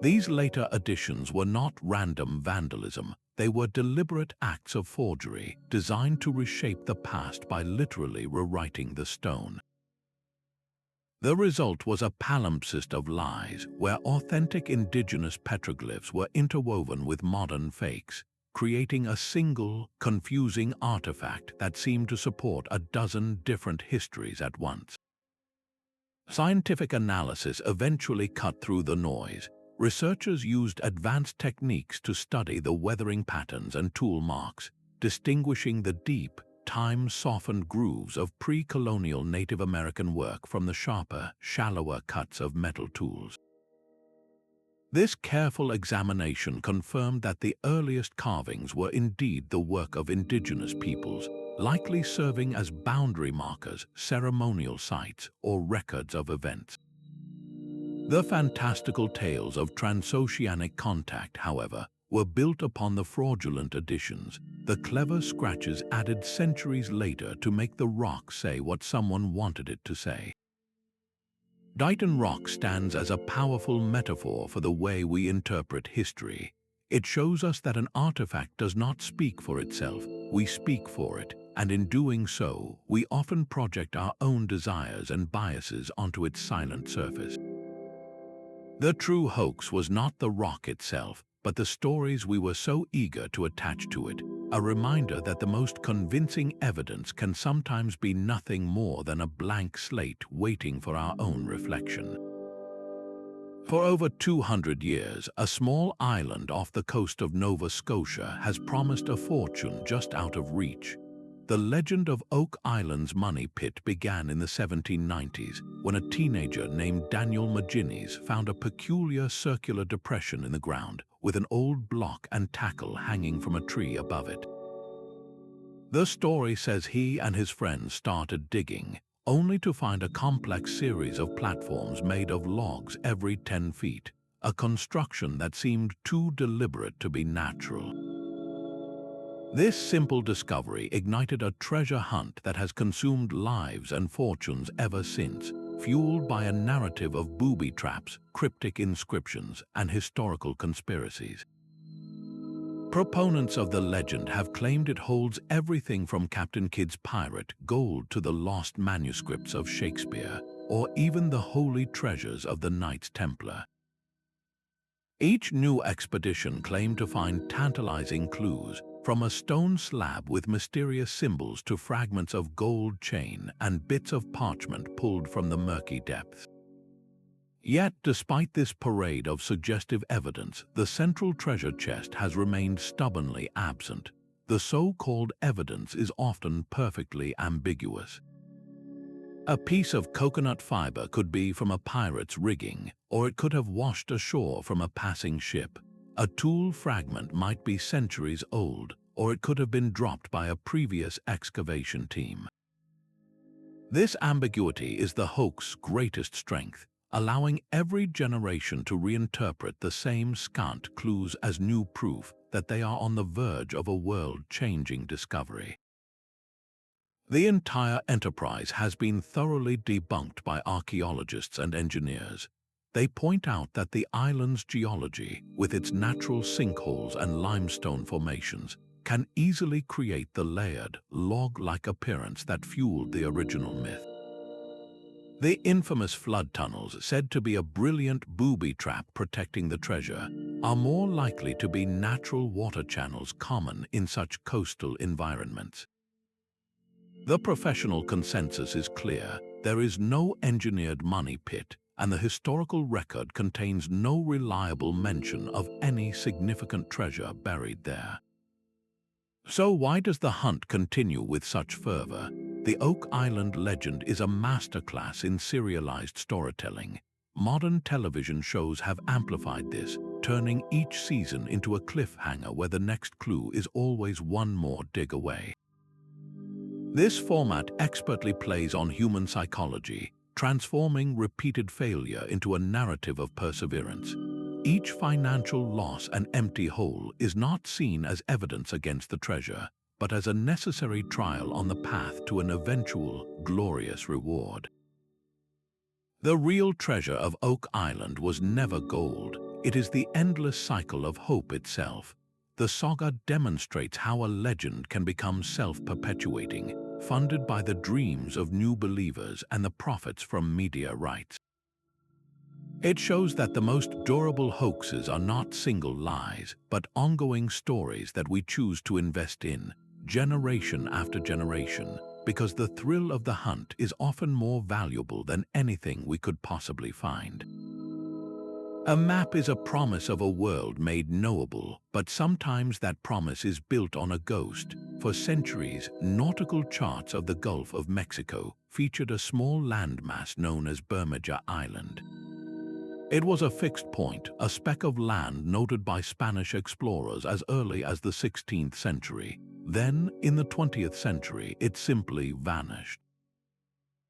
These later additions were not random vandalism, they were deliberate acts of forgery, designed to reshape the past by literally rewriting the stone. The result was a palimpsest of lies, where authentic indigenous petroglyphs were interwoven with modern fakes, creating a single, confusing artifact that seemed to support a dozen different histories at once. Scientific analysis eventually cut through the noise. Researchers used advanced techniques to study the weathering patterns and tool marks, distinguishing the deep, time-softened grooves of pre-colonial Native American work from the sharper, shallower cuts of metal tools. This careful examination confirmed that the earliest carvings were indeed the work of indigenous peoples, likely serving as boundary markers, ceremonial sites, or records of events. The fantastical tales of transoceanic contact, however, were built upon the fraudulent additions, the clever scratches added centuries later to make the rock say what someone wanted it to say. Dighton Rock stands as a powerful metaphor for the way we interpret history. It shows us that an artifact does not speak for itself, we speak for it, and in doing so, we often project our own desires and biases onto its silent surface. The true hoax was not the rock itself, but the stories we were so eager to attach to it, a reminder that the most convincing evidence can sometimes be nothing more than a blank slate waiting for our own reflection. For over 200 years, a small island off the coast of Nova Scotia has promised a fortune just out of reach. The legend of Oak Island's money pit began in the 1790s when a teenager named Daniel Maginnis found a peculiar circular depression in the ground with an old block and tackle hanging from a tree above it. The story says he and his friends started digging, only to find a complex series of platforms made of logs every 10 feet, a construction that seemed too deliberate to be natural. This simple discovery ignited a treasure hunt that has consumed lives and fortunes ever since, fueled by a narrative of booby traps, cryptic inscriptions, and historical conspiracies. Proponents of the legend have claimed it holds everything from Captain Kidd's pirate gold to the lost manuscripts of Shakespeare, or even the holy treasures of the Knights Templar. Each new expedition claimed to find tantalizing clues, from a stone slab with mysterious symbols to fragments of gold chain and bits of parchment pulled from the murky depths. Yet, despite this parade of suggestive evidence, the central treasure chest has remained stubbornly absent. The so-called evidence is often perfectly ambiguous. A piece of coconut fiber could be from a pirate's rigging, or it could have washed ashore from a passing ship. A tool fragment might be centuries old, or it could have been dropped by a previous excavation team. This ambiguity is the hoax's greatest strength, allowing every generation to reinterpret the same scant clues as new proof that they are on the verge of a world-changing discovery. The entire enterprise has been thoroughly debunked by archaeologists and engineers. They point out that the island's geology, with its natural sinkholes and limestone formations, can easily create the layered, log-like appearance that fueled the original myth. The infamous flood tunnels, said to be a brilliant booby trap protecting the treasure, are more likely to be natural water channels common in such coastal environments. The professional consensus is clear: there is no engineered money pit, and the historical record contains no reliable mention of any significant treasure buried there. So why does the hunt continue with such fervor? The Oak Island legend is a masterclass in serialized storytelling. Modern television shows have amplified this, turning each season into a cliffhanger where the next clue is always one more dig away. This format expertly plays on human psychology, transforming repeated failure into a narrative of perseverance. Each financial loss and empty hole is not seen as evidence against the treasure, but as a necessary trial on the path to an eventual, glorious reward. The real treasure of Oak Island was never gold. It is the endless cycle of hope itself. The saga demonstrates how a legend can become self-perpetuating, funded by the dreams of new believers and the profits from media rights. It shows that the most durable hoaxes are not single lies, but ongoing stories that we choose to invest in, generation after generation, because the thrill of the hunt is often more valuable than anything we could possibly find. A map is a promise of a world made knowable, but sometimes that promise is built on a ghost. For centuries, nautical charts of the Gulf of Mexico featured a small landmass known as Bermuda Island. It was a fixed point, a speck of land noted by Spanish explorers as early as the 16th century. Then, in the 20th century, it simply vanished.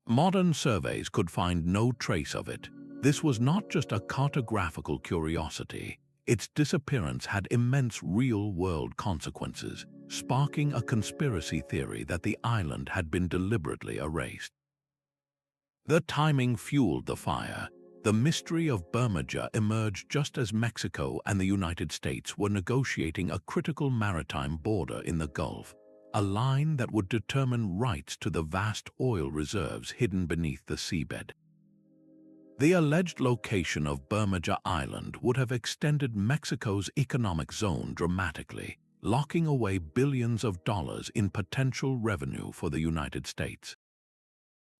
Modern surveys could find no trace of it. This was not just a cartographical curiosity. Its disappearance had immense real-world consequences, sparking a conspiracy theory that the island had been deliberately erased. The timing fueled the fire. The mystery of Bermuda emerged just as Mexico and the United States were negotiating a critical maritime border in the Gulf, a line that would determine rights to the vast oil reserves hidden beneath the seabed. The alleged location of Bermuda Island would have extended Mexico's economic zone dramatically, locking away billions of dollars in potential revenue for the United States.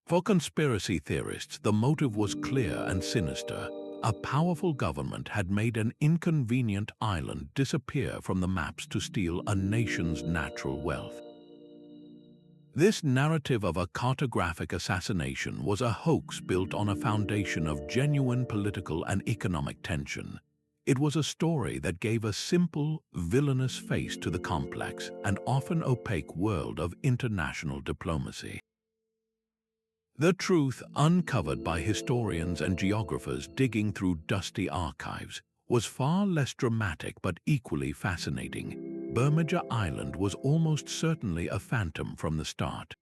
For conspiracy theorists, the motive was clear and sinister. A powerful government had made an inconvenient island disappear from the maps to steal a nation's natural wealth. This narrative of a cartographic assassination was a hoax built on a foundation of genuine political and economic tension. It was a story that gave a simple, villainous face to the complex and often opaque world of international diplomacy. The truth, uncovered by historians and geographers digging through dusty archives, was far less dramatic but equally fascinating. Bermuda Island was almost certainly a phantom from the start.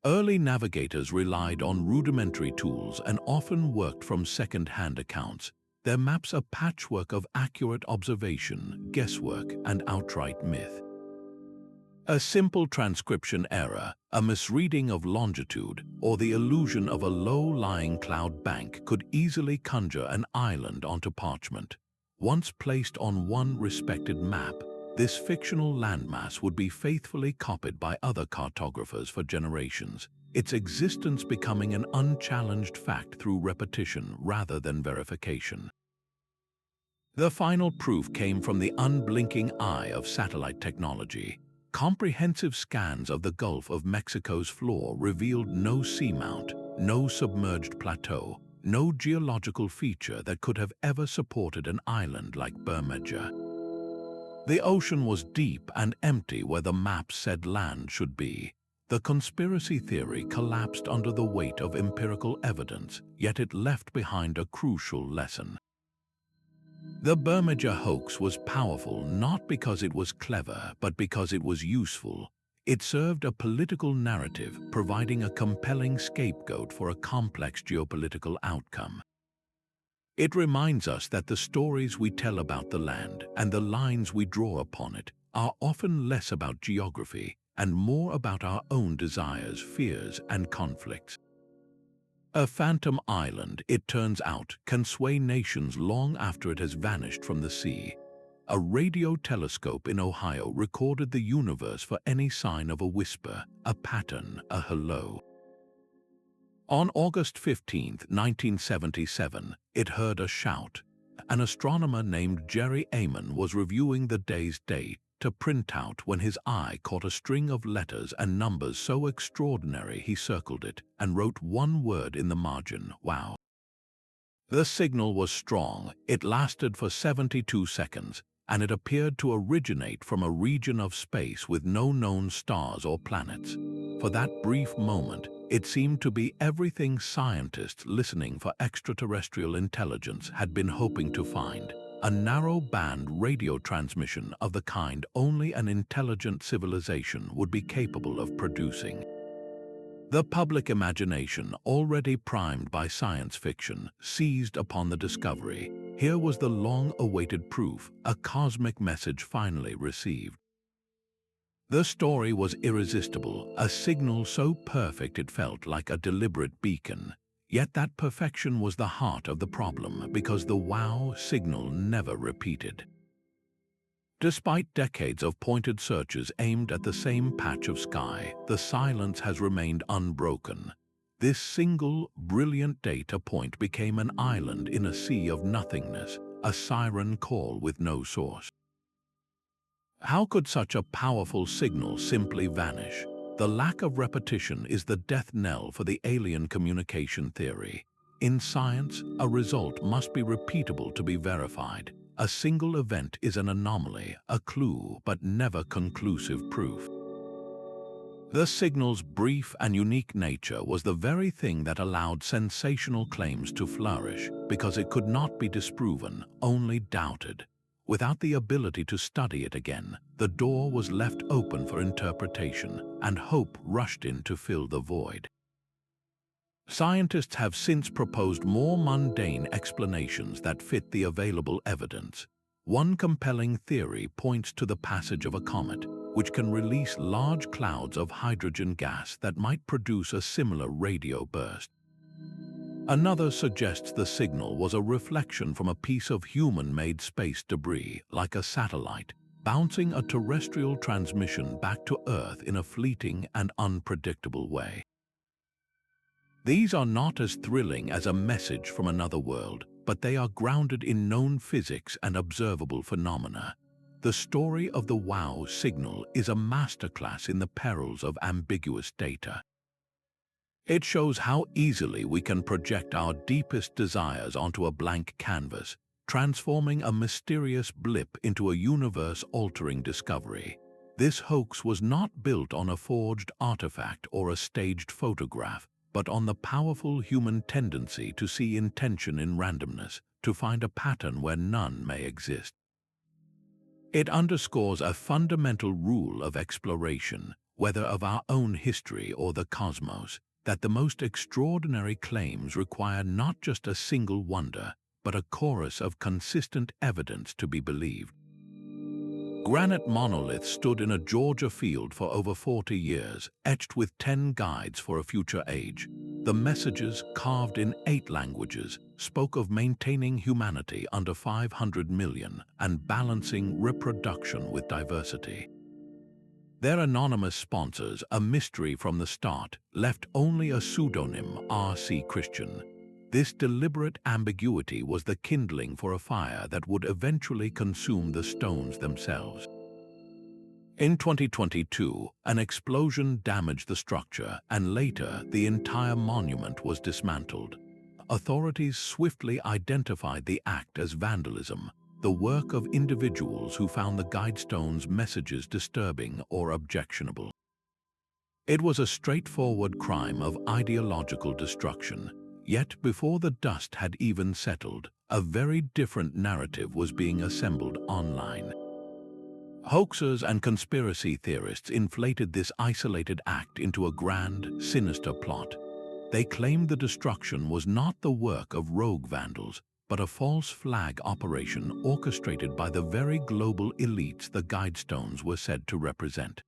Early navigators relied on rudimentary tools and often worked from second-hand accounts, their maps a patchwork of accurate observation, guesswork, and outright myth. A simple transcription error, a misreading of longitude, or the illusion of a low-lying cloud bank could easily conjure an island onto parchment. Once placed on one respected map, this fictional landmass would be faithfully copied by other cartographers for generations, its existence becoming an unchallenged fact through repetition rather than verification. The final proof came from the unblinking eye of satellite technology. Comprehensive scans of the Gulf of Mexico's floor revealed no seamount, no submerged plateau, no geological feature that could have ever supported an island like Bermuda. The ocean was deep and empty where the map said land should be. The conspiracy theory collapsed under the weight of empirical evidence, yet it left behind a crucial lesson. The Bermuda hoax was powerful not because it was clever, but because it was useful. It served a political narrative, providing a compelling scapegoat for a complex geopolitical outcome. It reminds us that the stories we tell about the land and the lines we draw upon it are often less about geography and more about our own desires, fears, and conflicts. A phantom island, it turns out, can sway nations long after it has vanished from the sea. A radio telescope in Ohio recorded the universe for any sign of a whisper, a pattern, a hello. On August 15, 1977, it heard a shout. An astronomer named Jerry Amon was reviewing the day's date to print out when his eye caught a string of letters and numbers so extraordinary he circled it and wrote one word in the margin: wow. The signal was strong. It lasted for 72 seconds, and it appeared to originate from a region of space with no known stars or planets. For that brief moment, it seemed to be everything scientists listening for extraterrestrial intelligence had been hoping to find. A narrow-band radio transmission of the kind only an intelligent civilization would be capable of producing. The public imagination, already primed by science fiction, seized upon the discovery. Here was the long-awaited proof, a cosmic message finally received. The story was irresistible, a signal so perfect it felt like a deliberate beacon. Yet that perfection was the heart of the problem, because the wow signal never repeated. Despite decades of pointed searches aimed at the same patch of sky, the silence has remained unbroken. This single, brilliant data point became an island in a sea of nothingness, a siren call with no source. How could such a powerful signal simply vanish? The lack of repetition is the death knell for the alien communication theory. In science, a result must be repeatable to be verified. A single event is an anomaly, a clue, but never conclusive proof. The signal's brief and unique nature was the very thing that allowed sensational claims to flourish, because it could not be disproven, only doubted. Without the ability to study it again, the door was left open for interpretation, and hope rushed in to fill the void. Scientists have since proposed more mundane explanations that fit the available evidence. One compelling theory points to the passage of a comet, which can release large clouds of hydrogen gas that might produce a similar radio burst. Another suggests the signal was a reflection from a piece of human-made space debris, like a satellite, bouncing a terrestrial transmission back to Earth in a fleeting and unpredictable way. These are not as thrilling as a message from another world, but they are grounded in known physics and observable phenomena. The story of the WOW signal is a masterclass in the perils of ambiguous data. It shows how easily we can project our deepest desires onto a blank canvas, transforming a mysterious blip into a universe-altering discovery. This hoax was not built on a forged artifact or a staged photograph, but on the powerful human tendency to see intention in randomness, to find a pattern where none may exist. It underscores a fundamental rule of exploration, whether of our own history or the cosmos, that the most extraordinary claims require not just a single wonder, but a chorus of consistent evidence to be believed. Granite monoliths stood in a Georgia field for over 40 years, etched with 10 guides for a future age. The messages, carved in 8 languages, spoke of maintaining humanity under 500 million and balancing reproduction with diversity. Their anonymous sponsors, a mystery from the start, left only a pseudonym, R.C. Christian. This deliberate ambiguity was the kindling for a fire that would eventually consume the stones themselves. In 2022, an explosion damaged the structure, and later the entire monument was dismantled. Authorities swiftly identified the act as vandalism, the work of individuals who found the guidestone's messages disturbing or objectionable. It was a straightforward crime of ideological destruction, yet before the dust had even settled, a very different narrative was being assembled online. Hoaxers and conspiracy theorists inflated this isolated act into a grand, sinister plot. They claimed the destruction was not the work of rogue vandals, but a false flag operation orchestrated by the very global elites the guidestones were said to represent.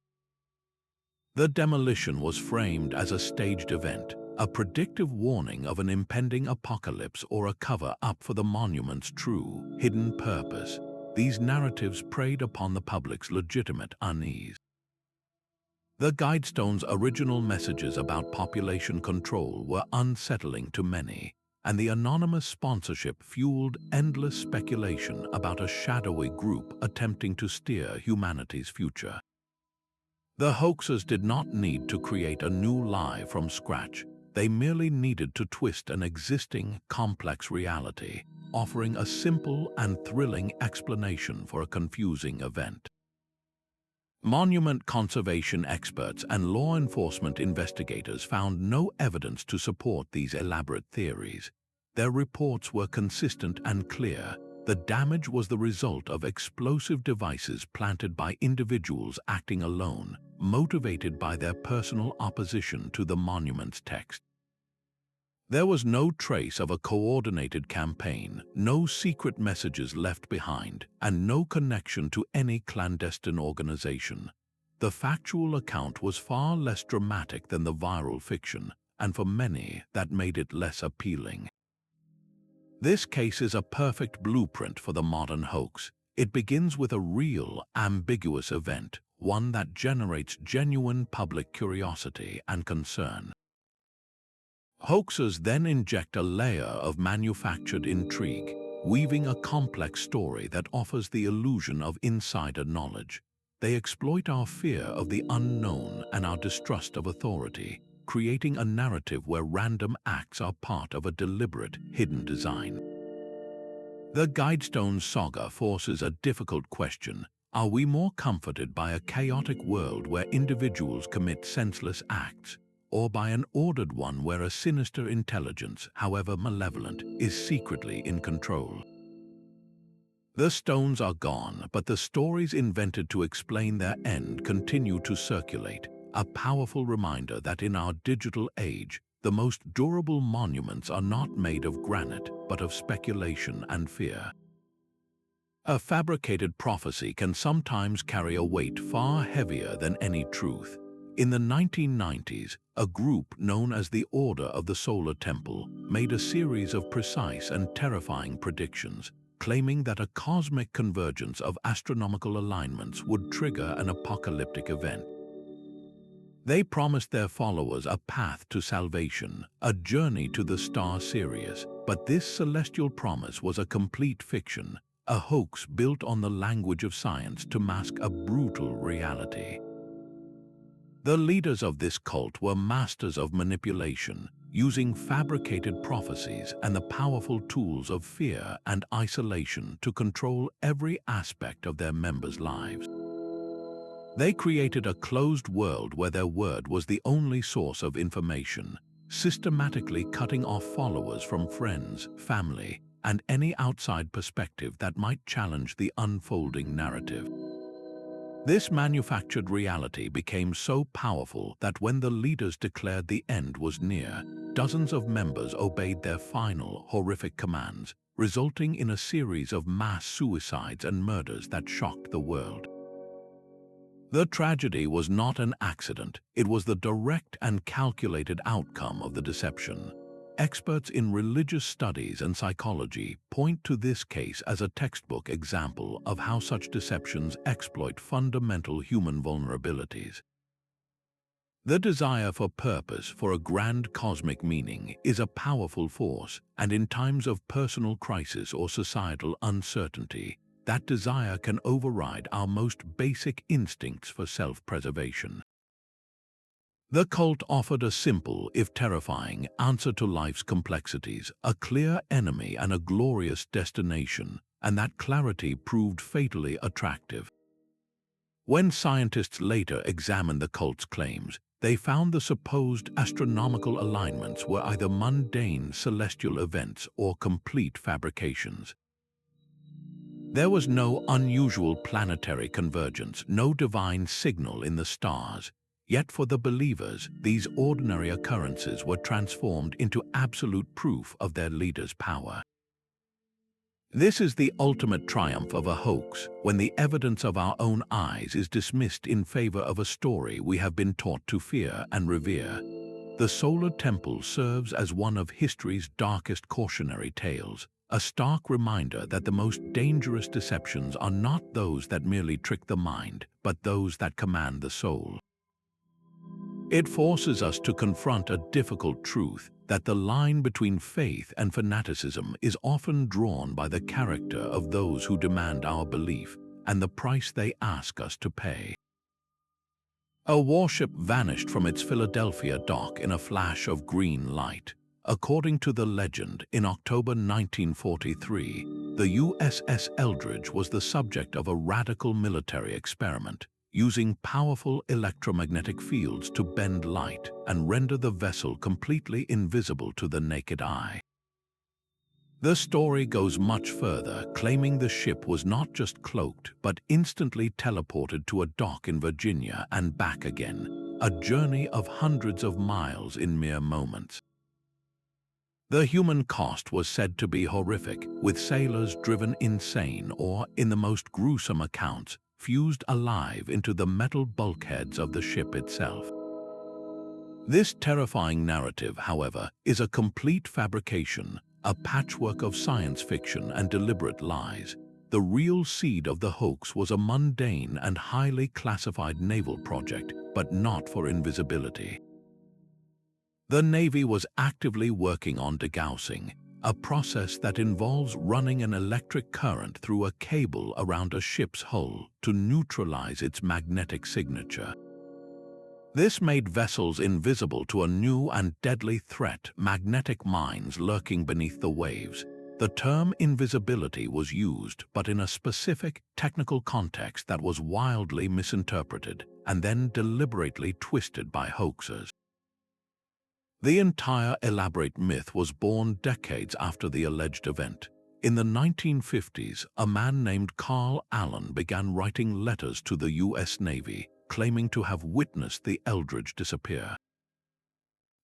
The demolition was framed as a staged event, a predictive warning of an impending apocalypse or a cover-up for the monument's true, hidden purpose. These narratives preyed upon the public's legitimate unease. The guidestone's original messages about population control were unsettling to many, and the anonymous sponsorship fueled endless speculation about a shadowy group attempting to steer humanity's future. The hoaxers did not need to create a new lie from scratch. They merely needed to twist an existing, complex reality, offering a simple and thrilling explanation for a confusing event. Monument conservation experts and law enforcement investigators found no evidence to support these elaborate theories. Their reports were consistent and clear. The damage was the result of explosive devices planted by individuals acting alone, motivated by their personal opposition to the monument's text. There was no trace of a coordinated campaign, no secret messages left behind, and no connection to any clandestine organization. The factual account was far less dramatic than the viral fiction, and for many, that made it less appealing. This case is a perfect blueprint for the modern hoax. It begins with a real, ambiguous event, one that generates genuine public curiosity and concern. Hoaxes then inject a layer of manufactured intrigue, weaving a complex story that offers the illusion of insider knowledge. They exploit our fear of the unknown and our distrust of authority, creating a narrative where random acts are part of a deliberate, hidden design. The Guidestone saga forces a difficult question. Are we more comforted by a chaotic world where individuals commit senseless acts, or by an ordered one where a sinister intelligence, however malevolent, is secretly in control? The stones are gone, but the stories invented to explain their end continue to circulate, a powerful reminder that in our digital age, the most durable monuments are not made of granite, but of speculation and fear. A fabricated prophecy can sometimes carry a weight far heavier than any truth. In the 1990s, a group known as the Order of the Solar Temple made a series of precise and terrifying predictions, claiming that a cosmic convergence of astronomical alignments would trigger an apocalyptic event. They promised their followers a path to salvation, a journey to the star Sirius, but this celestial promise was a complete fiction, a hoax built on the language of science to mask a brutal reality. The leaders of this cult were masters of manipulation, using fabricated prophecies and the powerful tools of fear and isolation to control every aspect of their members' lives. They created a closed world where their word was the only source of information, systematically cutting off followers from friends, family, and any outside perspective that might challenge the unfolding narrative. This manufactured reality became so powerful that when the leaders declared the end was near, dozens of members obeyed their final, horrific commands, resulting in a series of mass suicides and murders that shocked the world. The tragedy was not an accident, it was the direct and calculated outcome of the deception. Experts in religious studies and psychology point to this case as a textbook example of how such deceptions exploit fundamental human vulnerabilities. The desire for purpose, for a grand cosmic meaning, is a powerful force, and in times of personal crisis or societal uncertainty, that desire can override our most basic instincts for self-preservation. The cult offered a simple, if terrifying, answer to life's complexities, a clear enemy and a glorious destination, and that clarity proved fatally attractive. When scientists later examined the cult's claims, they found the supposed astronomical alignments were either mundane celestial events or complete fabrications. There was no unusual planetary convergence, no divine signal in the stars. Yet for the believers, these ordinary occurrences were transformed into absolute proof of their leader's power. This is the ultimate triumph of a hoax, when the evidence of our own eyes is dismissed in favor of a story we have been taught to fear and revere. The Solar Temple serves as one of history's darkest cautionary tales, a stark reminder that the most dangerous deceptions are not those that merely trick the mind, but those that command the soul. It forces us to confront a difficult truth, that the line between faith and fanaticism is often drawn by the character of those who demand our belief and the price they ask us to pay. A warship vanished from its Philadelphia dock in a flash of green light. According to the legend, in October 1943, the USS Eldridge was the subject of a radical military experiment, using powerful electromagnetic fields to bend light and render the vessel completely invisible to the naked eye. The story goes much further, claiming the ship was not just cloaked, but instantly teleported to a dock in Virginia and back again, a journey of hundreds of miles in mere moments. The human cost was said to be horrific, with sailors driven insane or, in the most gruesome accounts, fused alive into the metal bulkheads of the ship itself. This terrifying narrative, however, is a complete fabrication, a patchwork of science fiction and deliberate lies. the real seed of the hoax was a mundane and highly classified naval project, but not for invisibility. The Navy was actively working on degaussing, a process that involves running an electric current through a cable around a ship's hull to neutralize its magnetic signature. This made vessels invisible to a new and deadly threat: magnetic mines lurking beneath the waves. The term invisibility was used, but in a specific technical context that was wildly misinterpreted and then deliberately twisted by hoaxers. The entire elaborate myth was born decades after the alleged event. In the 1950s, a man named Carl Allen began writing letters to the US Navy, claiming to have witnessed the Eldridge disappear.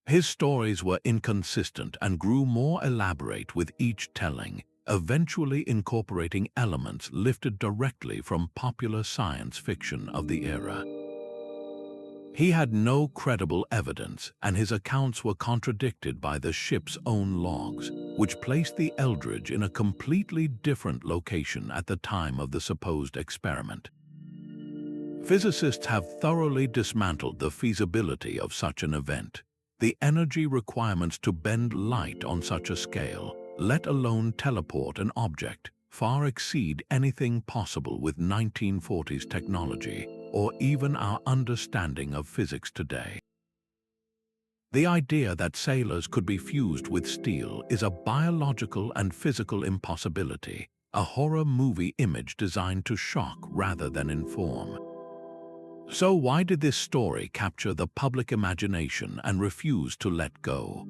His stories were inconsistent and grew more elaborate with each telling, eventually incorporating elements lifted directly from popular science fiction of the era. He had no credible evidence, and his accounts were contradicted by the ship's own logs, which placed the Eldridge in a completely different location at the time of the supposed experiment. Physicists have thoroughly dismantled the feasibility of such an event. The energy requirements to bend light on such a scale, let alone teleport an object, far exceed anything possible with 1940s technology, or even our understanding of physics today. The idea that sailors could be fused with steel is a biological and physical impossibility, a horror movie image designed to shock rather than inform. So why did this story capture the public imagination and refuse to let go?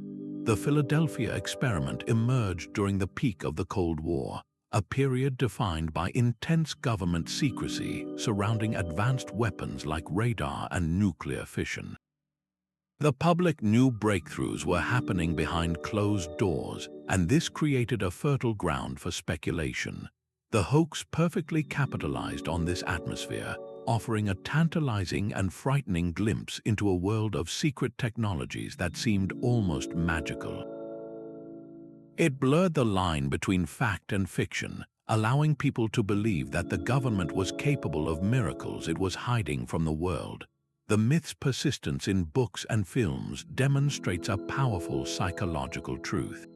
The Philadelphia experiment emerged during the peak of the Cold War, a period defined by intense government secrecy surrounding advanced weapons like radar and nuclear fission. The public knew breakthroughs were happening behind closed doors, and this created a fertile ground for speculation. The hoax perfectly capitalized on this atmosphere, offering a tantalizing and frightening glimpse into a world of secret technologies that seemed almost magical. It blurred the line between fact and fiction, allowing people to believe that the government was capable of miracles it was hiding from the world. The myth's persistence in books and films demonstrates a powerful psychological truth.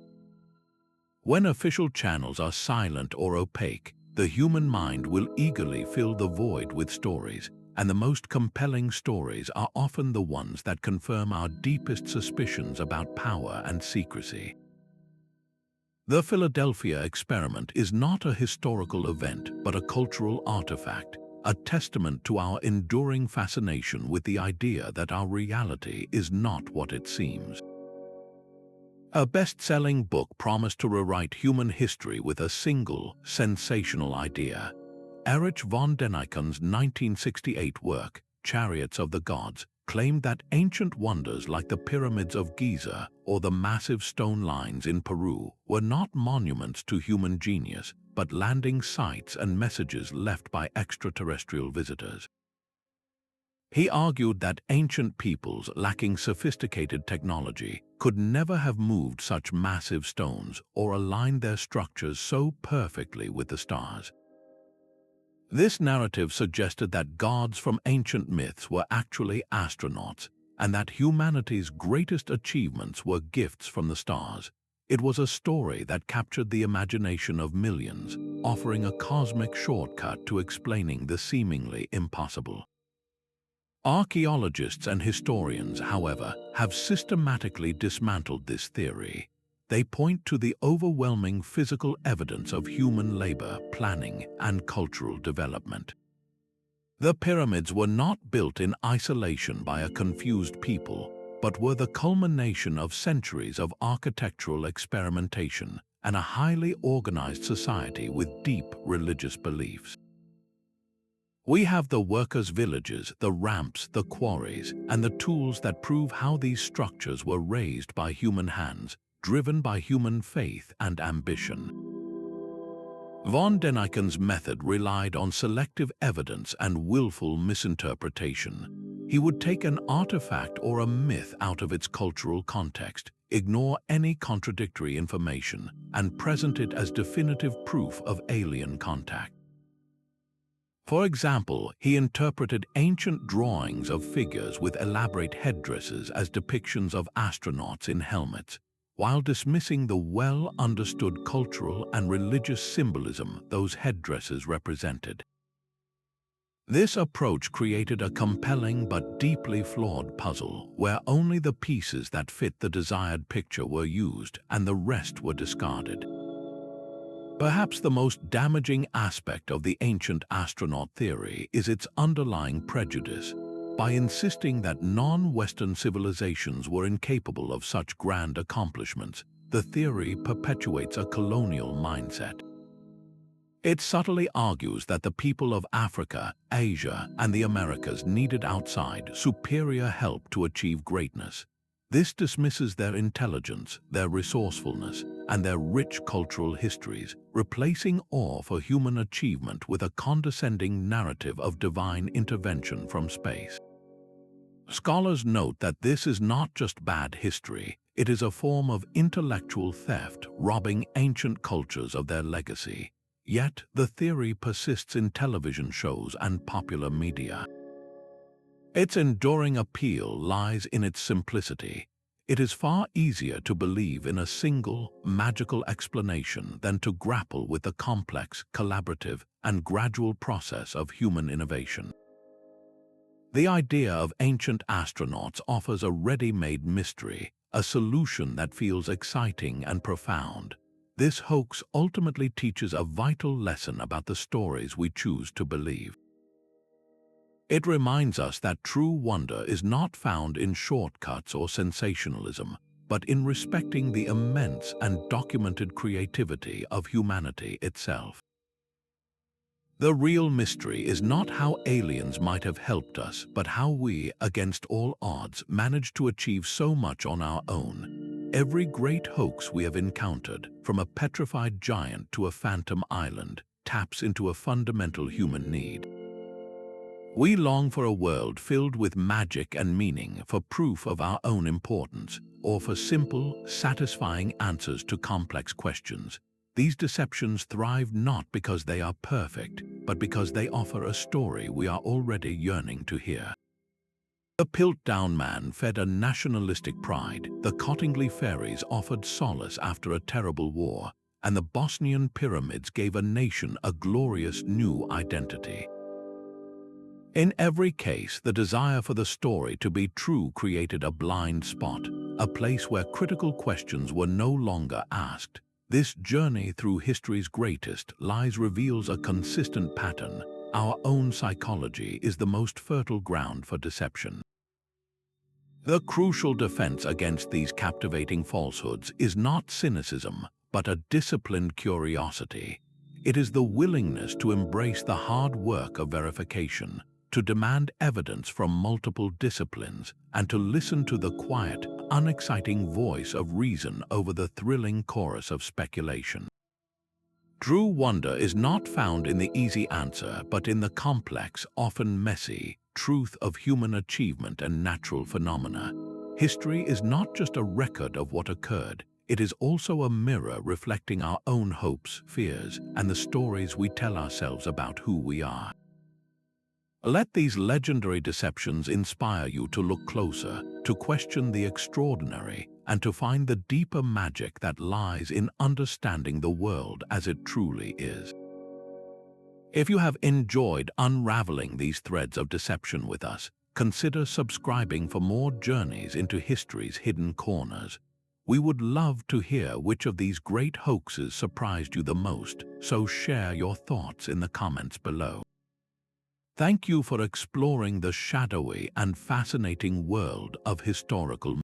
When official channels are silent or opaque, the human mind will eagerly fill the void with stories, and the most compelling stories are often the ones that confirm our deepest suspicions about power and secrecy. The Philadelphia experiment is not a historical event, but a cultural artifact, a testament to our enduring fascination with the idea that our reality is not what it seems. A best-selling book promised to rewrite human history with a single, sensational idea. Erich von Däniken's 1968 work, Chariots of the Gods, claimed that ancient wonders like the pyramids of Giza or the massive stone lines in Peru were not monuments to human genius, but landing sites and messages left by extraterrestrial visitors. He argued that ancient peoples lacking sophisticated technology could never have moved such massive stones or aligned their structures so perfectly with the stars. This narrative suggested that gods from ancient myths were actually astronauts, and that humanity's greatest achievements were gifts from the stars. It was a story that captured the imagination of millions, offering a cosmic shortcut to explaining the seemingly impossible. Archaeologists and historians, however, have systematically dismantled this theory. They point to the overwhelming physical evidence of human labor, planning, and cultural development. The pyramids were not built in isolation by a confused people, but were the culmination of centuries of architectural experimentation and a highly organized society with deep religious beliefs. We have the workers' villages, the ramps, the quarries, and the tools that prove how these structures were raised by human hands, driven by human faith and ambition. Von Däniken's method relied on selective evidence and willful misinterpretation. He would take an artifact or a myth out of its cultural context, ignore any contradictory information, and present it as definitive proof of alien contact. For example, he interpreted ancient drawings of figures with elaborate headdresses as depictions of astronauts in helmets, while dismissing the well-understood cultural and religious symbolism those headdresses represented. This approach created a compelling but deeply flawed puzzle, where only the pieces that fit the desired picture were used and the rest were discarded. Perhaps the most damaging aspect of the ancient astronaut theory is its underlying prejudice. By insisting that non-Western civilizations were incapable of such grand accomplishments, the theory perpetuates a colonial mindset. It subtly argues that the people of Africa, Asia, and the Americas needed outside, superior help to achieve greatness. This dismisses their intelligence, their resourcefulness, and their rich cultural histories, replacing awe for human achievement with a condescending narrative of divine intervention from space. Scholars note that this is not just bad history, it is a form of intellectual theft, robbing ancient cultures of their legacy. Yet, the theory persists in television shows and popular media. Its enduring appeal lies in its simplicity. It is far easier to believe in a single, magical explanation than to grapple with the complex, collaborative, and gradual process of human innovation. The idea of ancient astronauts offers a ready-made mystery, a solution that feels exciting and profound. This hoax ultimately teaches a vital lesson about the stories we choose to believe. It reminds us that true wonder is not found in shortcuts or sensationalism, but in respecting the immense and documented creativity of humanity itself. The real mystery is not how aliens might have helped us, but how we, against all odds, managed to achieve so much on our own. Every great hoax we have encountered, from a petrified giant to a phantom island, taps into a fundamental human need. We long for a world filled with magic and meaning, for proof of our own importance, or for simple, satisfying answers to complex questions. These deceptions thrive not because they are perfect, but because they offer a story we are already yearning to hear. The Piltdown Man fed a nationalistic pride, the Cottingley Fairies offered solace after a terrible war, and the Bosnian pyramids gave a nation a glorious new identity. In every case, the desire for the story to be true created a blind spot, a place where critical questions were no longer asked. This journey through history's greatest lies reveals a consistent pattern. Our own psychology is the most fertile ground for deception. The crucial defense against these captivating falsehoods is not cynicism, but a disciplined curiosity. It is the willingness to embrace the hard work of verification, to demand evidence from multiple disciplines, and to listen to the quiet, unexciting voice of reason over the thrilling chorus of speculation. True wonder is not found in the easy answer, but in the complex, often messy, truth of human achievement and natural phenomena. History is not just a record of what occurred, it is also a mirror reflecting our own hopes, fears, and the stories we tell ourselves about who we are. Let these legendary deceptions inspire you to look closer, to question the extraordinary, and to find the deeper magic that lies in understanding the world as it truly is. If you have enjoyed unraveling these threads of deception with us, consider subscribing for more journeys into history's hidden corners. We would love to hear which of these great hoaxes surprised you the most, so share your thoughts in the comments below. Thank you for exploring the shadowy and fascinating world of historical